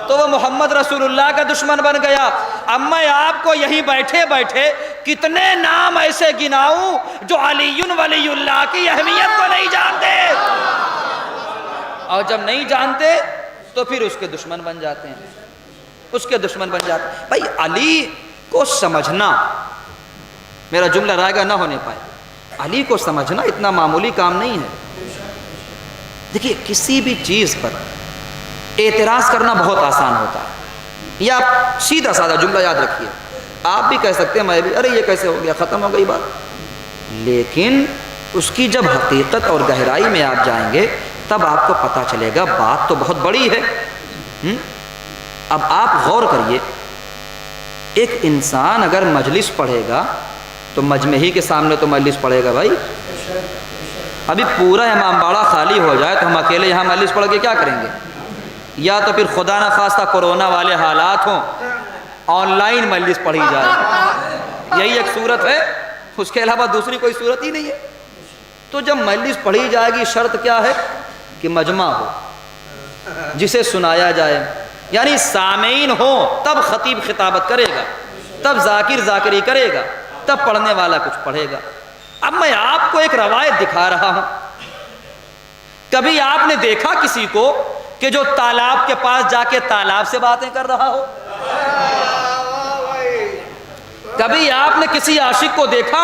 تو وہ محمد رسول اللہ کا دشمن بن گیا. اب میں آپ کو یہیں بیٹھے بیٹھے کتنے نام ایسے گناؤں جو علی ولی اللہ کی اہمیت کو نہیں جانتے، اور جب نہیں جانتے تو پھر اس کے دشمن بن جاتے ہیں، اس کے دشمن بن جاتے ہیں. بھائی علی کو سمجھنا، میرا جملہ رائے گا نہ ہونے پائے، علی کو سمجھنا اتنا معمولی کام نہیں ہے. دیکھیے کسی بھی چیز پر اعتراض کرنا بہت آسان ہوتا ہے. یہ آپ سیدھا سادہ جملہ یاد رکھیے، آپ بھی کہہ سکتے ہیں، میں بھی، ارے یہ کیسے ہو گیا، ختم ہو گئی بات. لیکن اس کی جب حقیقت اور گہرائی میں آپ جائیں گے تب آپ کو پتہ چلے گا بات تو بہت بڑی ہے. اب آپ غور کریے، ایک انسان اگر مجلس پڑھے گا تو مجمعی کے سامنے تو مجلس پڑھے گا بھائی. ابھی پورا امام باڑہ خالی ہو جائے تو ہم اکیلے یہاں مجلس پڑھ کے کیا کریں گے؟ یا تو پھر خدا نہ خواستہ کورونا والے حالات ہوں، آن لائن مجلس پڑھی جائے، یہی ایک صورت ہے، اس کے علاوہ دوسری کوئی صورت ہی نہیں ہے. تو جب مجلس پڑھی جائے گی شرط کیا ہے؟ کہ مجمع ہو، جسے سنایا جائے، یعنی سامعین ہوں تب خطیب خطابت کرے گا، تب ذاکر ذاکری کرے گا، تب پڑھنے والا کچھ پڑھے گا. اب میں آپ کو ایک روایت دکھا رہا ہوں. کبھی آپ نے دیکھا کسی کو کہ جو تالاب کے پاس جا کے تالاب سے باتیں کر رہا ہو؟ کبھی آپ نے کسی عاشق کو دیکھا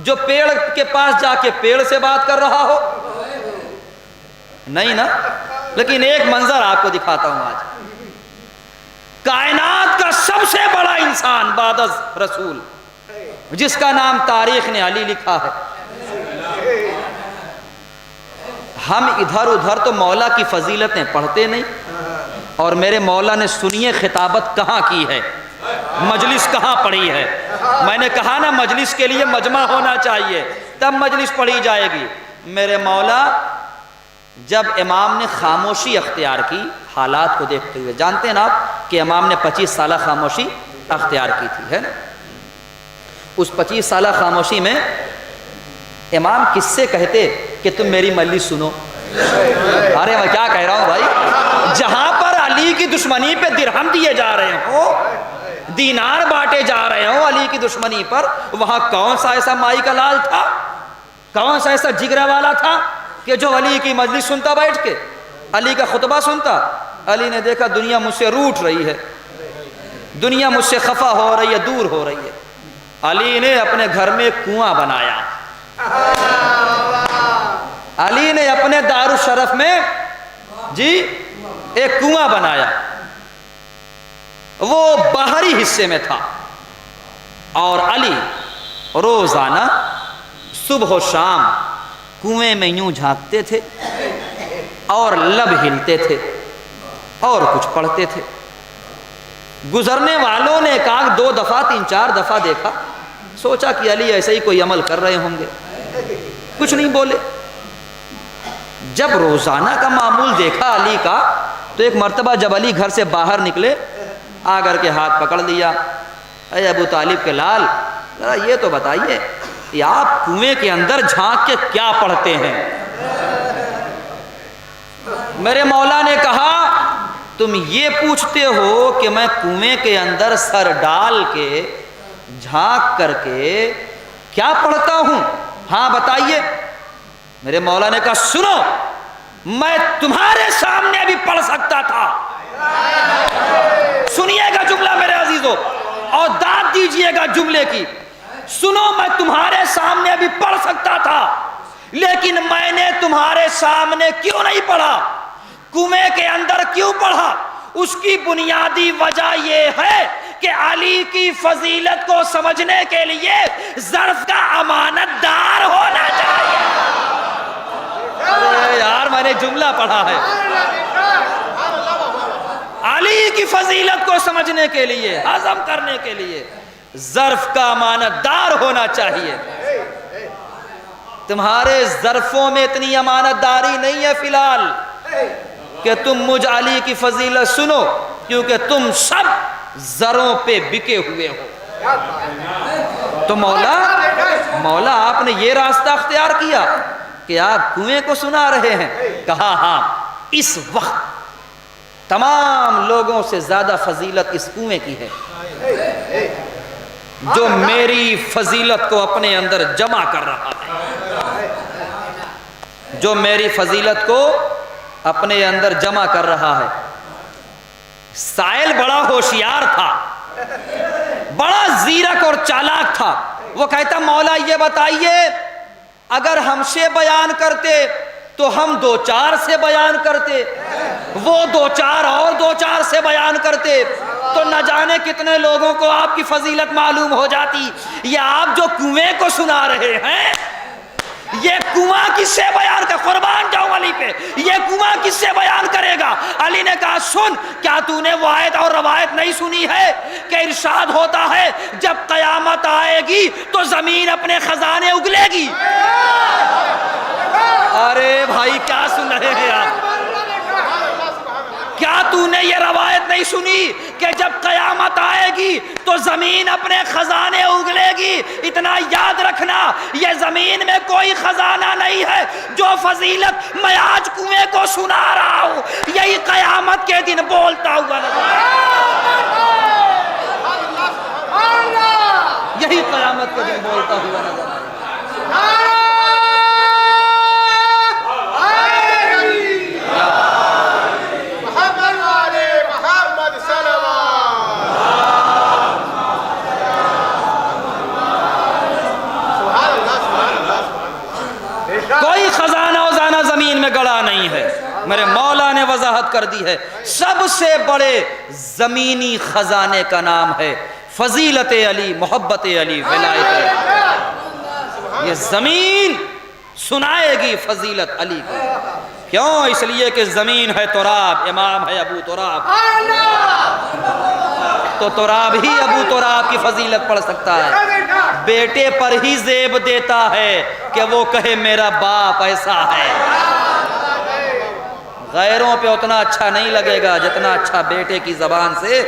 جو پیڑ کے پاس جا کے پیڑ سے بات کر رہا ہو؟ نہیں نا. لیکن ایک منظر آپ کو دکھاتا ہوں آج. کائنات کا سب سے بڑا انسان بعد از رسول، جس کا نام تاریخ نے علی لکھا ہے. ہم ادھر ادھر تو مولا کی فضیلتیں پڑھتے نہیں، اور میرے مولا نے سنیے خطابت کہاں کی ہے، مجلس کہاں پڑھی ہے. میں نے کہا نا مجلس کے لیے مجمع ہونا چاہیے تب مجلس پڑھی جائے گی. میرے مولا جب امام نے خاموشی اختیار کی حالات کو دیکھتے ہوئے، جانتے ہیں نا آپ کہ امام نے 25 سالہ خاموشی اختیار کی تھی، ہے نا. اس 25 سالہ خاموشی میں امام کس سے کہتے کہ تم میری مجلس سنو؟ ارے میں کیا کہہ رہا ہوں بھائی، جہاں پر علی کی دشمنی پہ درہم دیے جا رہے ہوں، دینار بانٹے جا رہے ہوں علی کی دشمنی پر، وہاں کون سا ایسا مائی کا لال تھا، کون سا ایسا جگرا والا تھا کہ جو علی کی مجلس سنتا بیٹھ کے، علی کا خطبہ سنتا؟ علی نے دیکھا دنیا مجھ سے روٹھ رہی ہے، دنیا مجھ سے خفا ہو رہی ہے، دور ہو رہی ہے. علی نے اپنے گھر میں کنواں بنایا، علی نے اپنے دارالشرف میں جی ایک کنواں بنایا. وہ باہری حصے میں تھا، اور علی روزانہ صبح و شام کنویں میں یوں جھانکتے تھے اور لب ہلتے تھے اور کچھ پڑھتے تھے. گزرنے والوں نے ایک آدھ 2 دفعہ 3-4 دفعہ دیکھا، سوچا کہ علی ایسے ہی کوئی عمل کر رہے ہوں گے، کچھ نہیں بولے. جب روزانہ کا معمول دیکھا علی کا تو ایک مرتبہ جب علی گھر سے باہر نکلے، آ کر کے ہاتھ پکڑ لیا. اے ابو طالب کے لال، ذرا یہ تو بتائیے کہ آپ کنویں کے اندر جھانک کے کیا پڑھتے ہیں؟ میرے مولا نے کہا تم یہ پوچھتے ہو کہ میں کنویں کے اندر سر ڈال کے جھانک کر کے کیا پڑھتا ہوں؟ ہاں بتائیے. میرے مولا نے کہا سنو، میں تمہارے سامنے بھی پڑھ سکتا تھا. سنیے گا جملہ میرے عزیزو اور داد دیجئے گا جملے کی. سنو، میں تمہارے سامنے بھی پڑھ سکتا تھا، لیکن میں نے تمہارے سامنے کیوں نہیں پڑھا؟ کنویں کے اندر کیوں پڑھا؟ اس کی بنیادی وجہ یہ ہے کہ علی کی فضیلت کو سمجھنے کے لیے ظرف کا امانت دار ہونا چاہیے. ارے یار میں نے جملہ پڑھا ہے. علی کی فضیلت کو سمجھنے کے لیے، ہضم کرنے کے لیے ظرف کا امانت دار ہونا چاہیے. تمہارے ظرفوں میں اتنی امانت داری نہیں ہے فی الحال کہ تم مجھ علی کی فضیلت سنو، کیونکہ تم سب زروں پہ بکے ہوئے ہو. تو مولا آپ نے یہ راستہ اختیار کیا کہ آپ کنویں کو سنا رہے ہیں؟ کہا ہاں، اس وقت تمام لوگوں سے زیادہ فضیلت اس کنویں کی ہے جو میری فضیلت کو اپنے اندر جمع کر رہا ہے، جو میری فضیلت کو اپنے اندر جمع کر رہا ہے. سائل بڑا ہوشیار تھا، بڑا زیرک اور چالاک تھا. وہ کہتا مولا یہ بتائیے اگر ہم سے بیان کرتے تو ہم 2-4 سے بیان کرتے، وہ 2-4 اور 2-4 سے بیان کرتے، تو نہ جانے کتنے لوگوں کو آپ کی فضیلت معلوم ہو جاتی. یہ آپ جو کنویں کو سنا رہے ہیں، یہ کنواں کس سے بیان کر، قربان جاؤں علی پہ، یہ کنواں کس سے بیان کرے گا؟ علی نے کہا سن، کیا تو نے وہ آیت اور روایت نہیں سنی ہے کہ ارشاد ہوتا ہے جب قیامت آئے گی تو زمین اپنے خزانے اگلے گی؟ ارے بھائی کیا سن رہے ہیں آپ؟ کیا تو نے یہ روایت نہیں سنی کہ جب قیامت آئے گی تو زمین اپنے خزانے اگلے گی؟ اتنا یاد رکھنا، یہ زمین میں کوئی خزانہ نہیں ہے. جو فضیلت میں آج کنویں کو سنا رہا ہوں، یہی قیامت کے دن بولتا ہوا نظر یہی قیامت کے دن بولتا ہوا نظر کوئی خزانہ وزانہ زمین میں گڑا نہیں ہے. میرے مولا نے وضاحت کر دی ہے، سب سے بڑے زمینی خزانے کا نام ہے فضیلت علی، محبت علی، ولایت علی. یہ زمین سنائے گی فضیلت علی کی. کیوں؟ اس لیے کہ زمین ہے تراب، امام ہے ابو تراب، تو تراب ہی ابو تراب کی فضیلت پڑھ سکتا ہے. بیٹے پر ہی زیب دیتا ہے کہ وہ کہے میرا باپ ایسا ہے. غیروں پہ اتنا اچھا نہیں لگے گا جتنا اچھا بیٹے کی زبان سے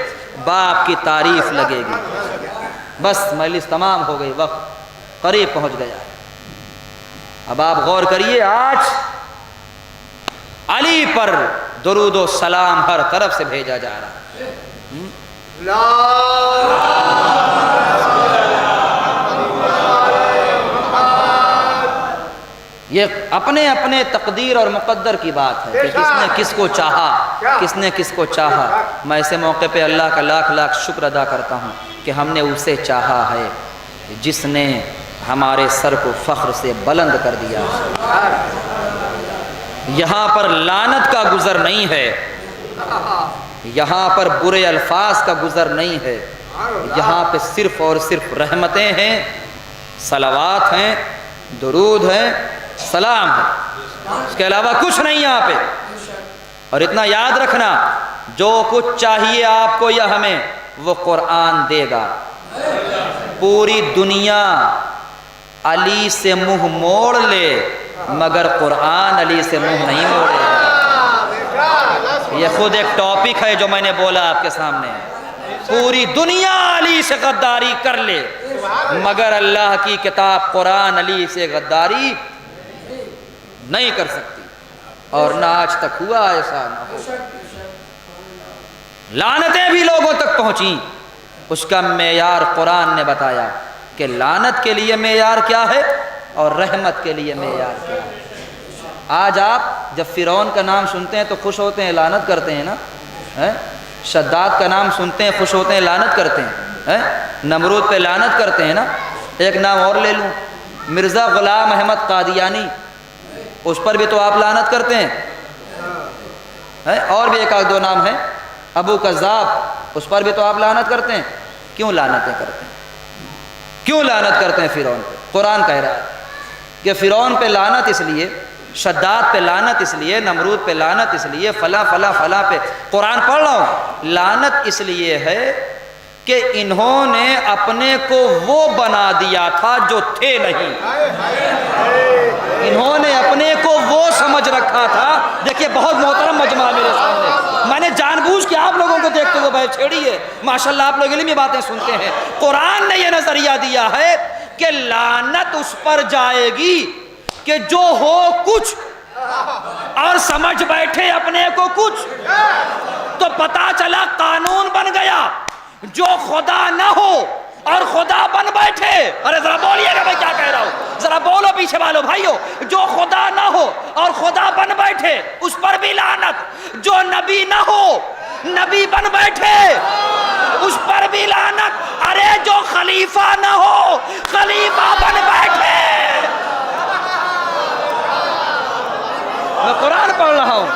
باپ کی تعریف لگے گی. بس مجلس تمام ہو گئی، وقت قریب پہنچ گیا. اب آپ غور کریے، آج علی پر درود و سلام ہر طرف سے بھیجا جا رہا ہے. یہ اپنے اپنے تقدیر اور مقدر کی بات ہے کہ کس نے کس کو چاہا، کس نے کس کو چاہا. میں ایسے موقع پہ اللہ کا لاکھ لاکھ شکر ادا کرتا ہوں کہ ہم نے اسے چاہا ہے جس نے ہمارے سر کو فخر سے بلند کر دیا. یہاں پر لعنت کا گزر نہیں ہے، یہاں پر برے الفاظ کا گزر نہیں ہے، یہاں پہ صرف اور صرف رحمتیں ہیں، صلوات ہیں، درود ہیں، سلام ہے. اس کے علاوہ کچھ نہیں یہاں پہ. اور اتنا یاد رکھنا، جو کچھ چاہیے آپ کو یا ہمیں وہ قرآن دے گا. پوری دنیا علی سے منہ موڑ لے مگر قرآن علی سے منہ نہیں موڑے. یہ خود ایک ٹاپک ہے جو میں نے بولا آپ کے سامنے. پوری دنیا علی سے غداری کر لے مگر اللہ کی کتاب قرآن علی سے غداری نہیں کر سکتی. اور نہ آج تک ہوا، ایسا نہ ہو. لعنتیں بھی لوگوں تک پہنچیں، اس کا معیار قرآن نے بتایا کہ لعنت کے لیے معیار کیا ہے اور رحمت کے لیے معیار کیا ہے. آج آپ جب فرعون کا نام سنتے ہیں تو خوش ہوتے ہیں، لعنت کرتے ہیں نا. شداد کا نام سنتے ہیں، خوش ہوتے ہیں، لعنت کرتے ہیں. نمرود پہ لعنت کرتے ہیں نا. ایک نام اور لے لوں، مرزا غلام احمد قادیانی، اس پر بھی تو آپ لعنت کرتے ہیں. اور بھی ایک آدھ دو نام ہیں، ابو کذاب، اس پر بھی تو آپ لعنت کرتے ہیں. کیوں لعنتیں کرتے ہیں؟ کیوں لعنت کرتے ہیں فرعون پہ؟ قرآن کہہ رہا ہے کہ فرعون پہ لعنت اس لیے، شداد پہ لعنت اس لیے، نمرود پہ لعنت اس لیے، فلاں فلاں فلاں پہ. قرآن پڑھ رہا ہوں. لعنت اس لیے ہے کہ انہوں نے اپنے کو وہ بنا دیا تھا جو تھے نہیں. انہوں نے اپنے کو وہ سمجھ رکھا تھا. دیکھیے بہت محترم مجمع میرے سامنے، میں نے جان بوجھ کے آپ لوگوں کو دیکھتے ہوئے بھائی چھیڑی ہے. ماشاءاللہ آپ لوگ علمی باتیں سنتے ہیں. قرآن نے یہ نظریہ دیا ہے کہ لعنت اس پر جائے گی کہ جو ہو کچھ اور سمجھ بیٹھے اپنے کو کچھ. تو پتا چلا قانون بن گیا، جو خدا نہ ہو اور خدا بن بیٹھے. ارے ذرا بولیے گا میں کیا کہہ رہا ہوں، ذرا بولو پیچھے والو بھائیو. جو خدا نہ ہو اور خدا بن بیٹھے اس پر بھی لعنت. جو نبی نہ ہو نبی بن بیٹھے اس پر بھی لعنت. ارے جو خلیفہ نہ ہو خلیفہ بن بیٹھے. میں قرآن پڑھ رہا ہوں.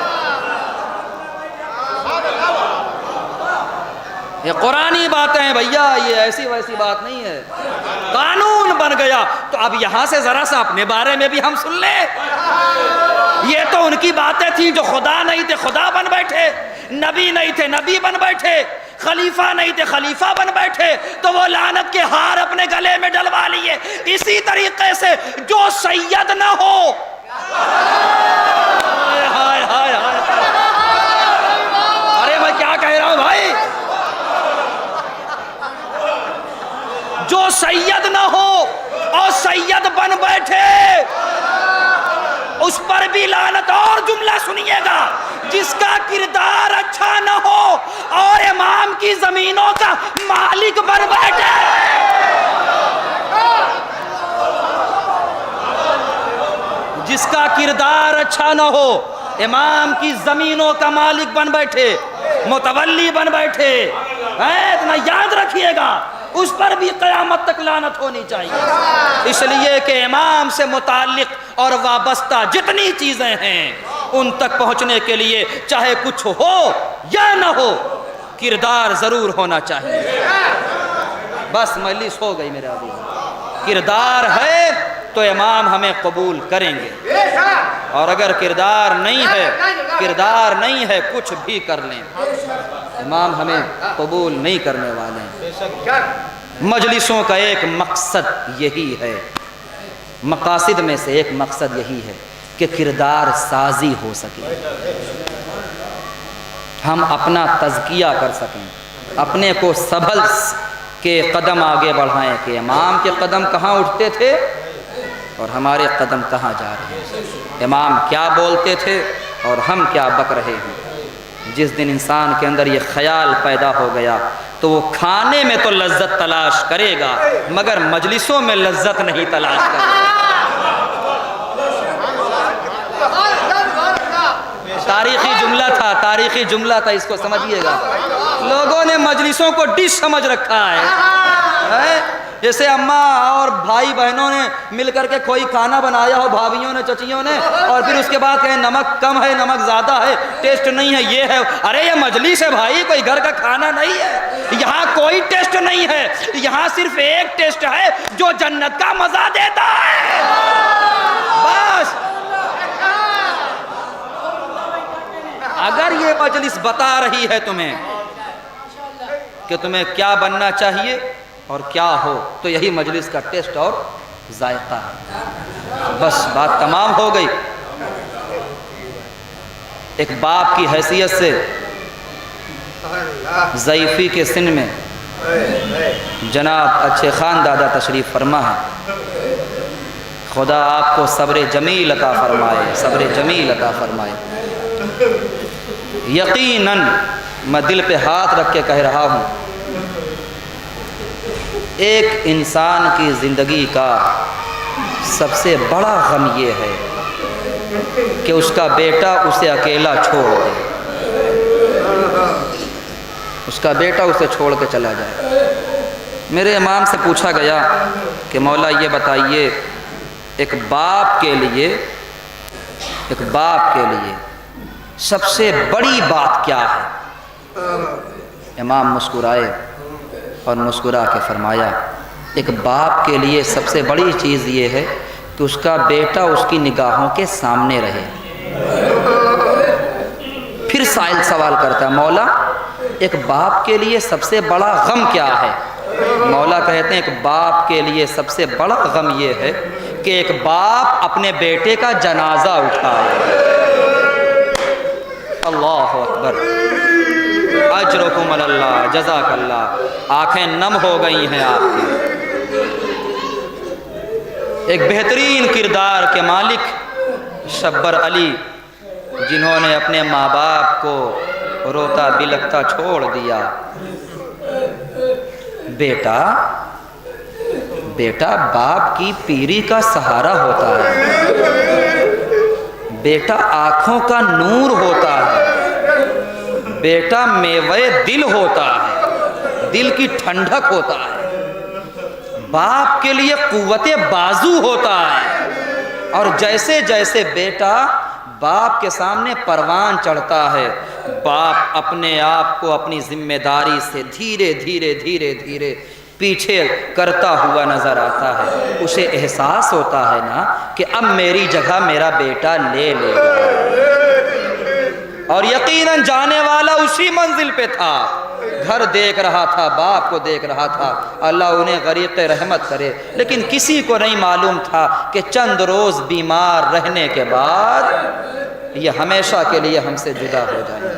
یہ قرآنی باتیں ہیں بھیا، یہ ایسی ویسی بات نہیں ہے، قانون بن گیا۔ تو اب یہاں سے ذرا سا اپنے بارے میں بھی ہم سن لیں۔ یہ تو ان کی باتیں تھیں جو خدا نہیں تھے خدا بن بیٹھے، نبی نہیں تھے نبی بن بیٹھے، خلیفہ نہیں تھے خلیفہ بن بیٹھے، تو وہ لعنت کے ہار اپنے گلے میں ڈلوا لیے۔ اسی طریقے سے جو سید نہ ہو، ہائے ہائے ہائے، ارے میں کیا کہہ رہا ہوں بھائی، جو سید نہ ہو اور سید بن بیٹھے اس پر بھی لعنت۔ اور جملہ سنیے گا، جس کا کردار اچھا نہ ہو اور امام کی زمینوں کا مالک بن بیٹھے، جس کا کردار اچھا نہ ہو، امام کی زمینوں کا مالک بن بیٹھے، متولی بن بیٹھے، اتنا یاد رکھیے گا، اس پر بھی قیامت تک لعنت ہونی چاہیے۔ اس لیے کہ امام سے متعلق اور وابستہ جتنی چیزیں ہیں ان تک پہنچنے کے لیے چاہے کچھ ہو یا نہ ہو، کردار ضرور ہونا چاہیے۔ بس مجلس ہو گئی میرے عزیز، کردار ہے تو امام ہمیں قبول کریں گے، اور اگر کردار نہیں ہے کچھ بھی کر لیں، امام ہمیں قبول نہیں کرنے والے ہیں۔ مجلسوں کا ایک مقصد یہی ہے، مقاصد میں سے ایک مقصد یہی ہے کہ کردار سازی ہو سکے، ہم اپنا تزکیہ کر سکیں، اپنے کو سنبھل کے قدم آگے بڑھائیں کہ امام کے قدم کہاں اٹھتے تھے اور ہمارے قدم کہاں جا رہے ہیں، امام کیا بولتے تھے اور ہم کیا بک رہے ہیں۔ جس دن انسان کے اندر یہ خیال پیدا ہو گیا تو وہ کھانے میں تو لذت تلاش کرے گا مگر مجلسوں میں لذت نہیں تلاش کرے گا۔ تاریخی جملہ تھا، اس کو سمجھیے گا۔ لوگوں نے مجلسوں کو ڈش سمجھ رکھا ہے، جیسے اماں اور بھائی بہنوں نے مل کر کے کوئی کھانا بنایا ہو، بھابھیوں نے چچیوں نے، اور پھر اس کے بعد کہیں نمک کم ہے نمک زیادہ ہے ٹیسٹ نہیں ہے، یہ ہے۔ ارے یہ مجلس ہے بھائی، کوئی گھر کا کھانا نہیں ہے، یہاں کوئی ٹیسٹ نہیں ہے، یہاں صرف ایک ٹیسٹ ہے جو جنت کا مزہ دیتا ہے، بس۔ اگر یہ مجلس بتا رہی ہے تمہیں کہ تمہیں کیا بننا چاہیے اور کیا ہو، تو یہی مجلس کا ٹیسٹ اور ذائقہ ہے، بس بات تمام ہو گئی۔ ایک باپ کی حیثیت سے ضعیفی کے سن میں جناب اچھے خان دادا تشریف فرما ہے، خدا آپ کو صبر جمیل عطا فرمائے، صبر جمیل عطا فرمائے۔ یقیناً میں دل پہ ہاتھ رکھ کے کہہ رہا ہوں، ایک انسان کی زندگی کا سب سے بڑا غم یہ ہے کہ اس کا بیٹا اسے اکیلا چھوڑ دے، اس کا بیٹا اسے چھوڑ کے چلا جائے۔ میرے امام سے پوچھا گیا کہ مولا یہ بتائیے ایک باپ کے لیے سب سے بڑی بات کیا ہے؟ امام مسکرائے اور مسکرا کے فرمایا، ایک باپ کے لیے سب سے بڑی چیز یہ ہے کہ اس کا بیٹا اس کی نگاہوں کے سامنے رہے۔ پھر سائل سوال کرتا ہے، مولا ایک باپ کے لیے سب سے بڑا غم کیا ہے؟ مولا کہتے ہیں ایک باپ کے لیے سب سے بڑا غم یہ ہے کہ ایک باپ اپنے بیٹے کا جنازہ اٹھائے۔ اللہ اکبر، اجرکم اللہ، جزاک اللہ، آنکھیں نم ہو گئی ہیں آپ کی۔ ایک بہترین کردار کے مالک شبر علی، جنہوں نے اپنے ماں باپ کو روتا بلکتا چھوڑ دیا۔ بیٹا باپ کی پیری کا سہارا ہوتا ہے، بیٹا آنکھوں کا نور ہوتا ہے، بیٹا میوے دل ہوتا ہے، دل کی ٹھنڈک ہوتا ہے، باپ کے لیے قوت بازو ہوتا ہے۔ اور جیسے جیسے بیٹا باپ کے سامنے پروان چڑھتا ہے باپ اپنے آپ کو اپنی ذمہ داری سے دھیرے دھیرے دھیرے دھیرے پیچھے کرتا ہوا نظر آتا ہے، اسے احساس ہوتا ہے نا کہ اب میری جگہ میرا بیٹا لے لے گا، اور یقیناً جانے والا اسی منزل پہ تھا، گھر دیکھ رہا تھا، باپ کو دیکھ رہا تھا، اللہ انہیں غریق رحمت کرے، لیکن کسی کو نہیں معلوم تھا کہ چند روز بیمار رہنے کے بعد یہ ہمیشہ کے لیے ہم سے جدا ہو جائیں گے۔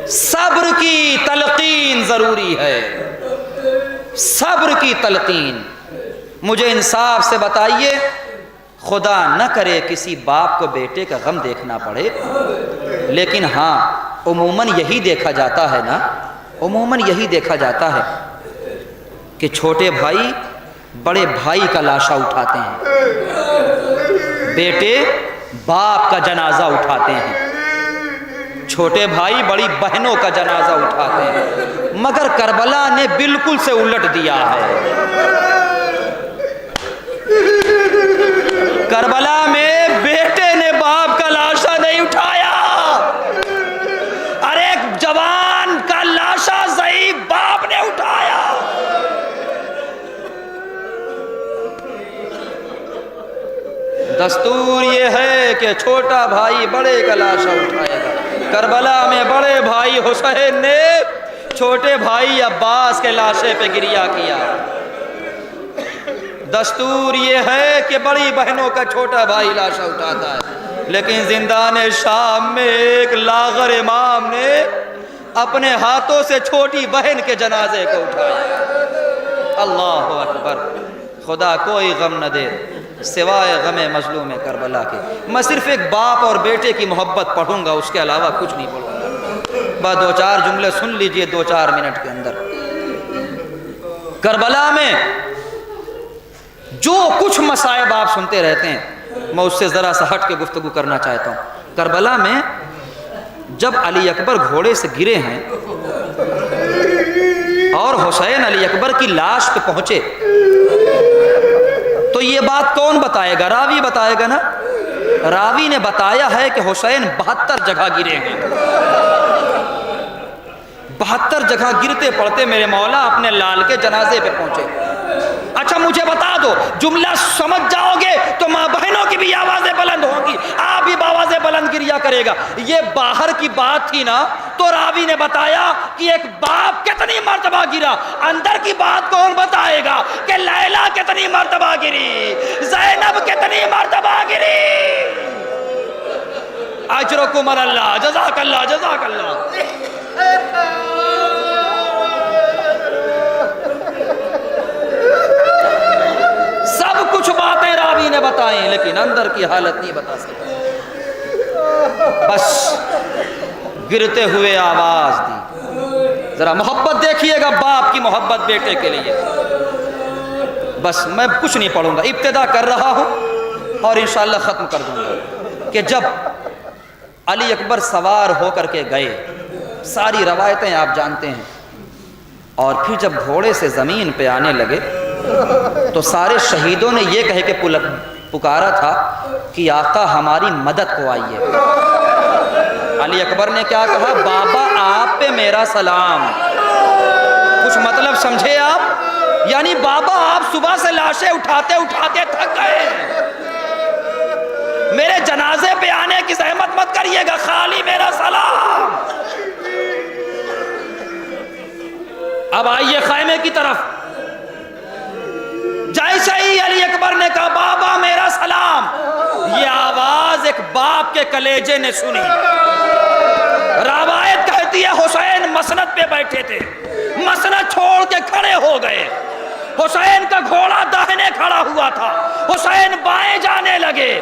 صبر کی تلقین ضروری ہے، صبر کی تلقین۔ مجھے انصاف سے بتائیے، خدا نہ کرے کسی باپ کو بیٹے کا غم دیکھنا پڑے، لیکن ہاں عموماً یہی دیکھا جاتا ہے نا، عموماً یہی دیکھا جاتا ہے کہ چھوٹے بھائی بڑے بھائی کا لاشا اٹھاتے ہیں، بیٹے باپ کا جنازہ اٹھاتے ہیں، چھوٹے بھائی بڑی بہنوں کا جنازہ اٹھاتے ہیں، مگر کربلا نے بالکل سے الٹ دیا ہے۔ کربلا میں بیٹے نے باپ کا لاشا نہیں اٹھایا، اور ایک جوان کا لاشا ضعیف باپ نے اٹھایا۔ دستور یہ ہے کہ چھوٹا بھائی بڑے کا لاشا اٹھائے گا۔ کربلا میں بڑے بھائی حسین نے چھوٹے بھائی عباس کے لاشے پہ گریہ کیا۔ دستور یہ ہے کہ بڑی بہنوں کا چھوٹا بھائی لاشا اٹھاتا ہے، لیکن زندان شام میں ایک لاغر امام نے اپنے ہاتھوں سے چھوٹی بہن کے جنازے کو اٹھایا۔ اللہ اکبر۔ خدا کوئی غم نہ دے سوائے غم مظلوم کربلا کے۔ میں صرف ایک باپ اور بیٹے کی محبت پڑھوں گا، اس کے علاوہ کچھ نہیں پڑھوں گا، بس دو چار جملے سن لیجئے 2-4 منٹ کے اندر۔ کربلا میں جو کچھ مصائب آپ سنتے رہتے ہیں، میں اس سے ذرا سا ہٹ کے گفتگو کرنا چاہتا ہوں۔ کربلا میں جب علی اکبر گھوڑے سے گرے ہیں اور حسین علی اکبر کی لاش پہ پہنچے، تو یہ بات کون بتائے گا؟ راوی بتائے گا نا۔ راوی نے بتایا ہے کہ حسین 72 جگہ گرے ہیں، 72 جگہ گرتے پڑتے میرے مولا اپنے لال کے جنازے پہ پہنچے۔ اچھا مجھے بتا دو، جملہ سمجھ جاؤ گے تو ماں بہنوں کی بھی آوازیں بلند ہوں گی، آپ بھی آوازیں بلند گریہ کرے گا۔ یہ باہر کی بات تھی نا، تو راوی نے بتایا کہ ایک باپ کتنی مرتبہ گرا، اندر کی بات کون بتائے گا کہ لیلا کتنی مرتبہ گری، زینب کتنی مرتبہ گری۔ اجرکم اللہ، جزاک اللہ، جزاک اللہ۔ سب کچھ باتیں راوی نے بتائیں، لیکن اندر کی حالت نہیں بتا سکتا۔ بس گرتے ہوئے آواز دی۔ ذرا محبت دیکھیے گا باپ کی محبت بیٹے کے لیے۔ بس میں کچھ نہیں پڑھوں گا، ابتدا کر رہا ہوں اور انشاءاللہ ختم کر دوں گا کہ جب علی اکبر سوار ہو کر کے گئے، ساری روایتیں آپ جانتے ہیں، اور پھر جب گھوڑے سے زمین پہ آنے لگے تو سارے شہیدوں نے یہ کہے کہ پکارا تھا کہ آقا ہماری مدد کو آئیے۔ علی اکبر نے کیا کہا؟ بابا آپ پہ میرا سلام۔ کچھ مطلب سمجھے آپ؟ یعنی بابا آپ صبح سے لاشیں اٹھاتے اٹھاتے تھک گئے، میرے جنازے پہ آنے کی زحمت مت کریے گا، خالی میرا سلام۔ اب آئیے خیمے کی طرف۔ جیسے ہی علی اکبر نے کہا بابا میرا سلام، یہ آواز ایک باپ کے کلیجے نے سنی۔ روایت کہتی ہے حسین مسند پہ بیٹھے تھے، مسند چھوڑ کے کھڑے ہو گئے۔ حسین کا گھوڑا داہنے کھڑا ہوا تھا، حسین بائیں جانے لگے۔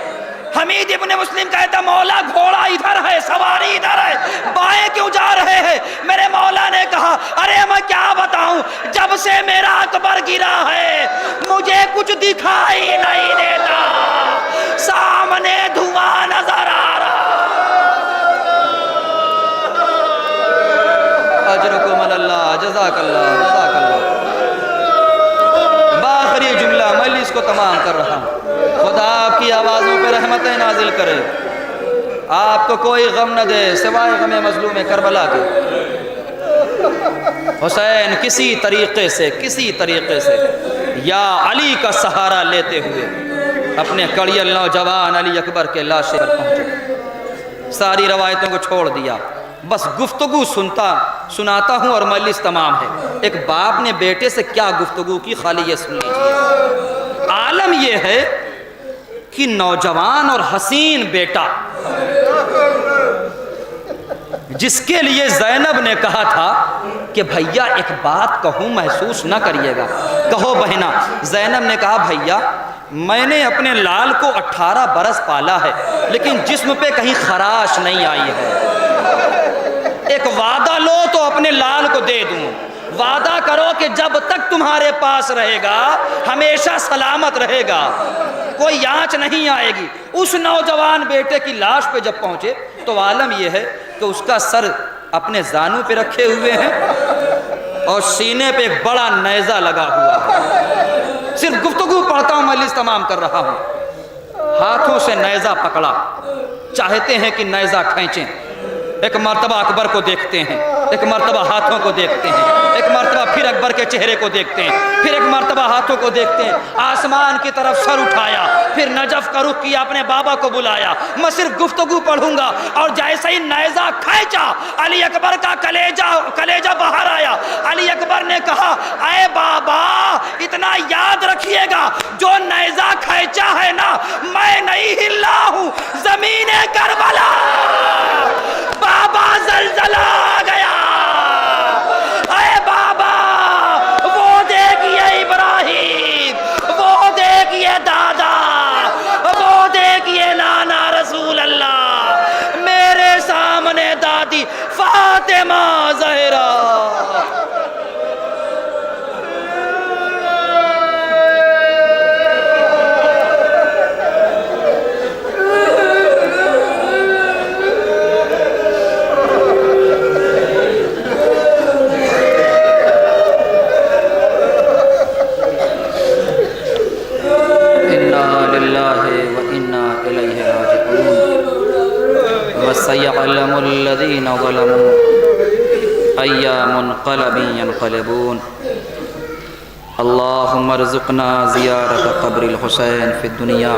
حمید ابن مسلم کہتا مولا گھوڑا ادھر ہے، سواری ادھر ہے، بائیں کیوں جا رہے ہیں؟ میرے مولا نے کہا ارے میں کیا بتاؤں، جب سے میرا اکبر گرا ہے مجھے کچھ دکھائی نہیں دیتا، سامنے دھواں نظر آ رہا۔ اجرکم اللہ، جزاک اللہ، جزاک اللہ۔ آخری جملہ مجلس کو تمام کر رہا ہوں، خدا آپ کی آوازوں پہ رحمتیں نازل کرے۔ آپ کو کوئی غم نہ دے سوائے غم مظلوم کربلا کے۔ حسین کسی طریقے سے یا علی کا سہارا لیتے ہوئے اپنے کڑیل نوجوان علی اکبر کے لاشے پر پہنچے۔ ساری روایتوں کو چھوڑ دیا، بس گفتگو سناتا ہوں اور مجلس تمام ہے۔ ایک باپ نے بیٹے سے کیا گفتگو کی، خالی یہ سن لیجیے۔ عالم یہ ہے کہ نوجوان اور حسین بیٹا جس کے لیے زینب نے کہا تھا کہ بھیا ایک بات کہوں محسوس نہ کریے گا، کہو بہنا۔ زینب نے کہا بھیا میں نے اپنے لال کو 18 برس پالا ہے لیکن جسم پہ کہیں خراش نہیں آئی ہے، ایک وعدہ لو تو اپنے لال کو دے دوں، وعدہ کرو کہ جب تک تمہارے پاس رہے گا ہمیشہ سلامت رہے گا، کوئی آنچ نہیں آئے گی۔ اس نوجوان بیٹے کی لاش پہ جب پہنچے تو عالم یہ ہے کہ اس کا سر اپنے زانوں پہ رکھے ہوئے ہیں اور سینے پہ ایک بڑا نیزہ لگا ہوا ہے۔ صرف گفتگو پڑھتا ہوں، مجلس تمام کر رہا ہوں۔ ہاتھوں سے نیزہ پکڑا، چاہتے ہیں کہ نیزہ کھینچیں۔ ایک مرتبہ اکبر کو دیکھتے ہیں، ایک مرتبہ ہاتھوں کو دیکھتے ہیں، ایک مرتبہ پھر اکبر کے چہرے کو دیکھتے ہیں، پھر ایک مرتبہ ہاتھوں کو دیکھتے ہیں۔ آسمان کی طرف سر اٹھایا، پھر نجف کا رخ کیا، اپنے بابا کو بلایا۔ میں صرف گفتگو پڑھوں گا، اور جیسے ہی نیزہ کھینچا علی اکبر کا کلیجہ باہر آیا۔ علی اکبر نے کہا اے بابا اتنا یاد رکھیے گا، جو نیزہ کھینچا ہے نا میں نہیں ہلا ہوں، زمین کربلا بابا زلزلہ آ گیا۔ اے بابا وہ دیکھیے ابراہیم، وہ دیکھیے دادا، وہ دیکھیے نانا رسول اللہ، میرے سامنے دادی فاطمہ زہرا۔ وَسَيَعْلَمُ الَّذِينَ ظَلَمُوا أَيَّ مُنْقَلَبٍ يَنْقَلِبُونَ اللهم ارزقنا زيارة قبر الحسين في الدنيا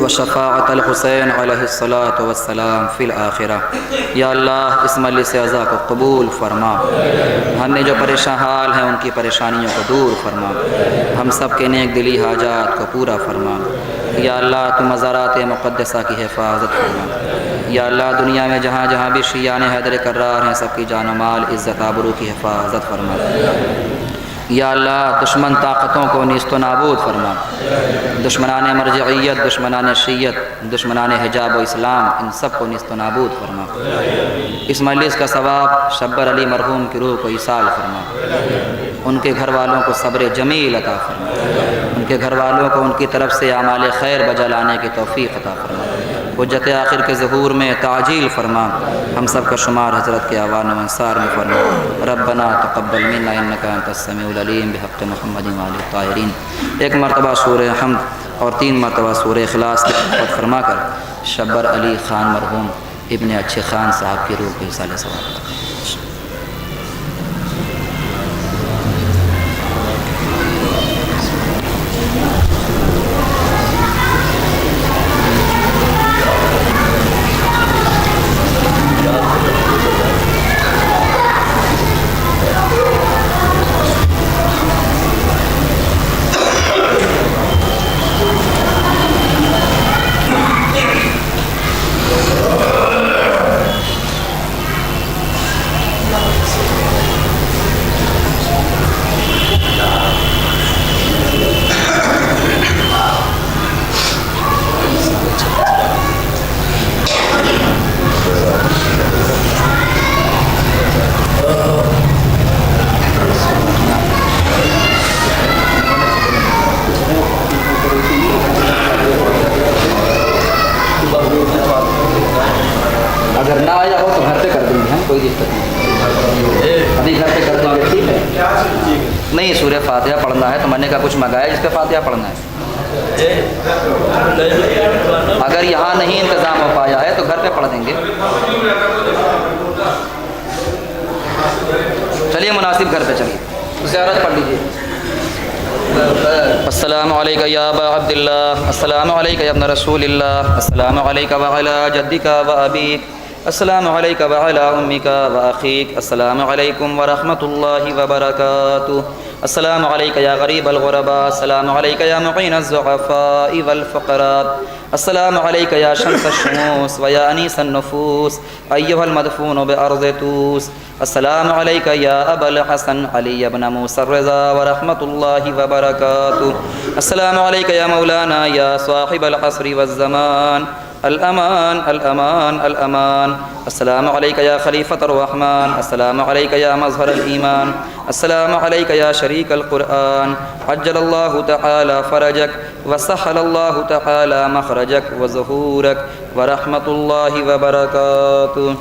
وشفاعة الحسين عليه الصلاة والسلام في الآخرة۔ یا اللہ اس مجلس عزا کو قبول فرما، ہمیں جو پریشان حال ہیں ان کی پریشانیوں کو دور فرما، ہم سب کے نیک دلی حاجات کو پورا فرما۔ یا اللہ تو مزارات مقدسہ کی حفاظت فرما۔ یا اللہ دنیا میں جہاں جہاں بھی شیعان حیدر کرار ہیں سب کی جان و مال عزت آبرو کی حفاظت فرما۔ یا اللہ دشمن طاقتوں کو نیست و نابود فرما، دشمنان مرجعیت، دشمنان شیعت، دشمنان حجاب و اسلام ان سب کو نیست و نابود فرما۔ اس مجلس کا ثواب شبر علی مرحوم کی روح کو ایصال فرما، ان کے گھر والوں کو صبر جمیل عطا فرما، ان کے گھر والوں کو ان کی طرف سے اعمال خیر بجا لانے کی توفیق عطا فرما، حجت آخر کے ظہور میں تعجیل فرما، ہم سب کا شمار حضرت کے اعوان و انصار میں فرما۔ ربنا تقبل منا انک انت السمیع العلیم بحق محمد و آلہ الطاہرین۔ ایک مرتبہ سورہ حمد اور 3 مرتبہ سورہ اخلاص کی تلاوت فرما کر شبر علی خان مرحوم ابن اچھے خان صاحب کی روح کو ایصال ثواب عطا۔ اگر نہ آیا ہو تو گھر پہ کر دیں گے، کوئی دقت نہیں، ابھی گھر پہ کر دیں گے، ٹھیک ہے؟ نہیں سورہ فاتحہ پڑھنا ہے تو میں نے کہا کچھ منگایا جس پہ فاتحہ پڑھنا ہے۔ اگر یہاں نہیں انتظام ہو پایا ہے گھر پہ پڑھ دیں گے. چلیے مناسب گھر پہ چلیے زیارت پڑھ لیجیے. السلام علیکم یا ابا عبداللہ، السلام علیکم یا ابن رسول اللہ، السلام علیکم وعلی جدک و ابیک، السلام علیکم وعلی امک و اخیک، السلام علیکم ورحمۃ اللہ وبرکاتہ، السلام علیکم یا غریب الغرباء، السلام علیکم یا معین الضعفاء والفقراء، السلام علیکم یا شمس الشموس و یا انیس النفوس ایھا المدفون بارض توس، السلام علیکم یا ابا الحسن علی ابن موسی الرضا ورحمۃ اللہ وبرکاتہ، السلام علیکم یا مولانا یا صاحب العصر والزمان، الامان الامان الامان، السلام علیکم یا خلیفۃ الرحمن، السلام علیکم یا مظہر الایمان، السلام علیکم یا شریک القرآن، عجل اللہ تعالی فرجک وسہل اللہ تعالی مخرجک وظہورک ورحمۃ اللہ وبرکاتہ.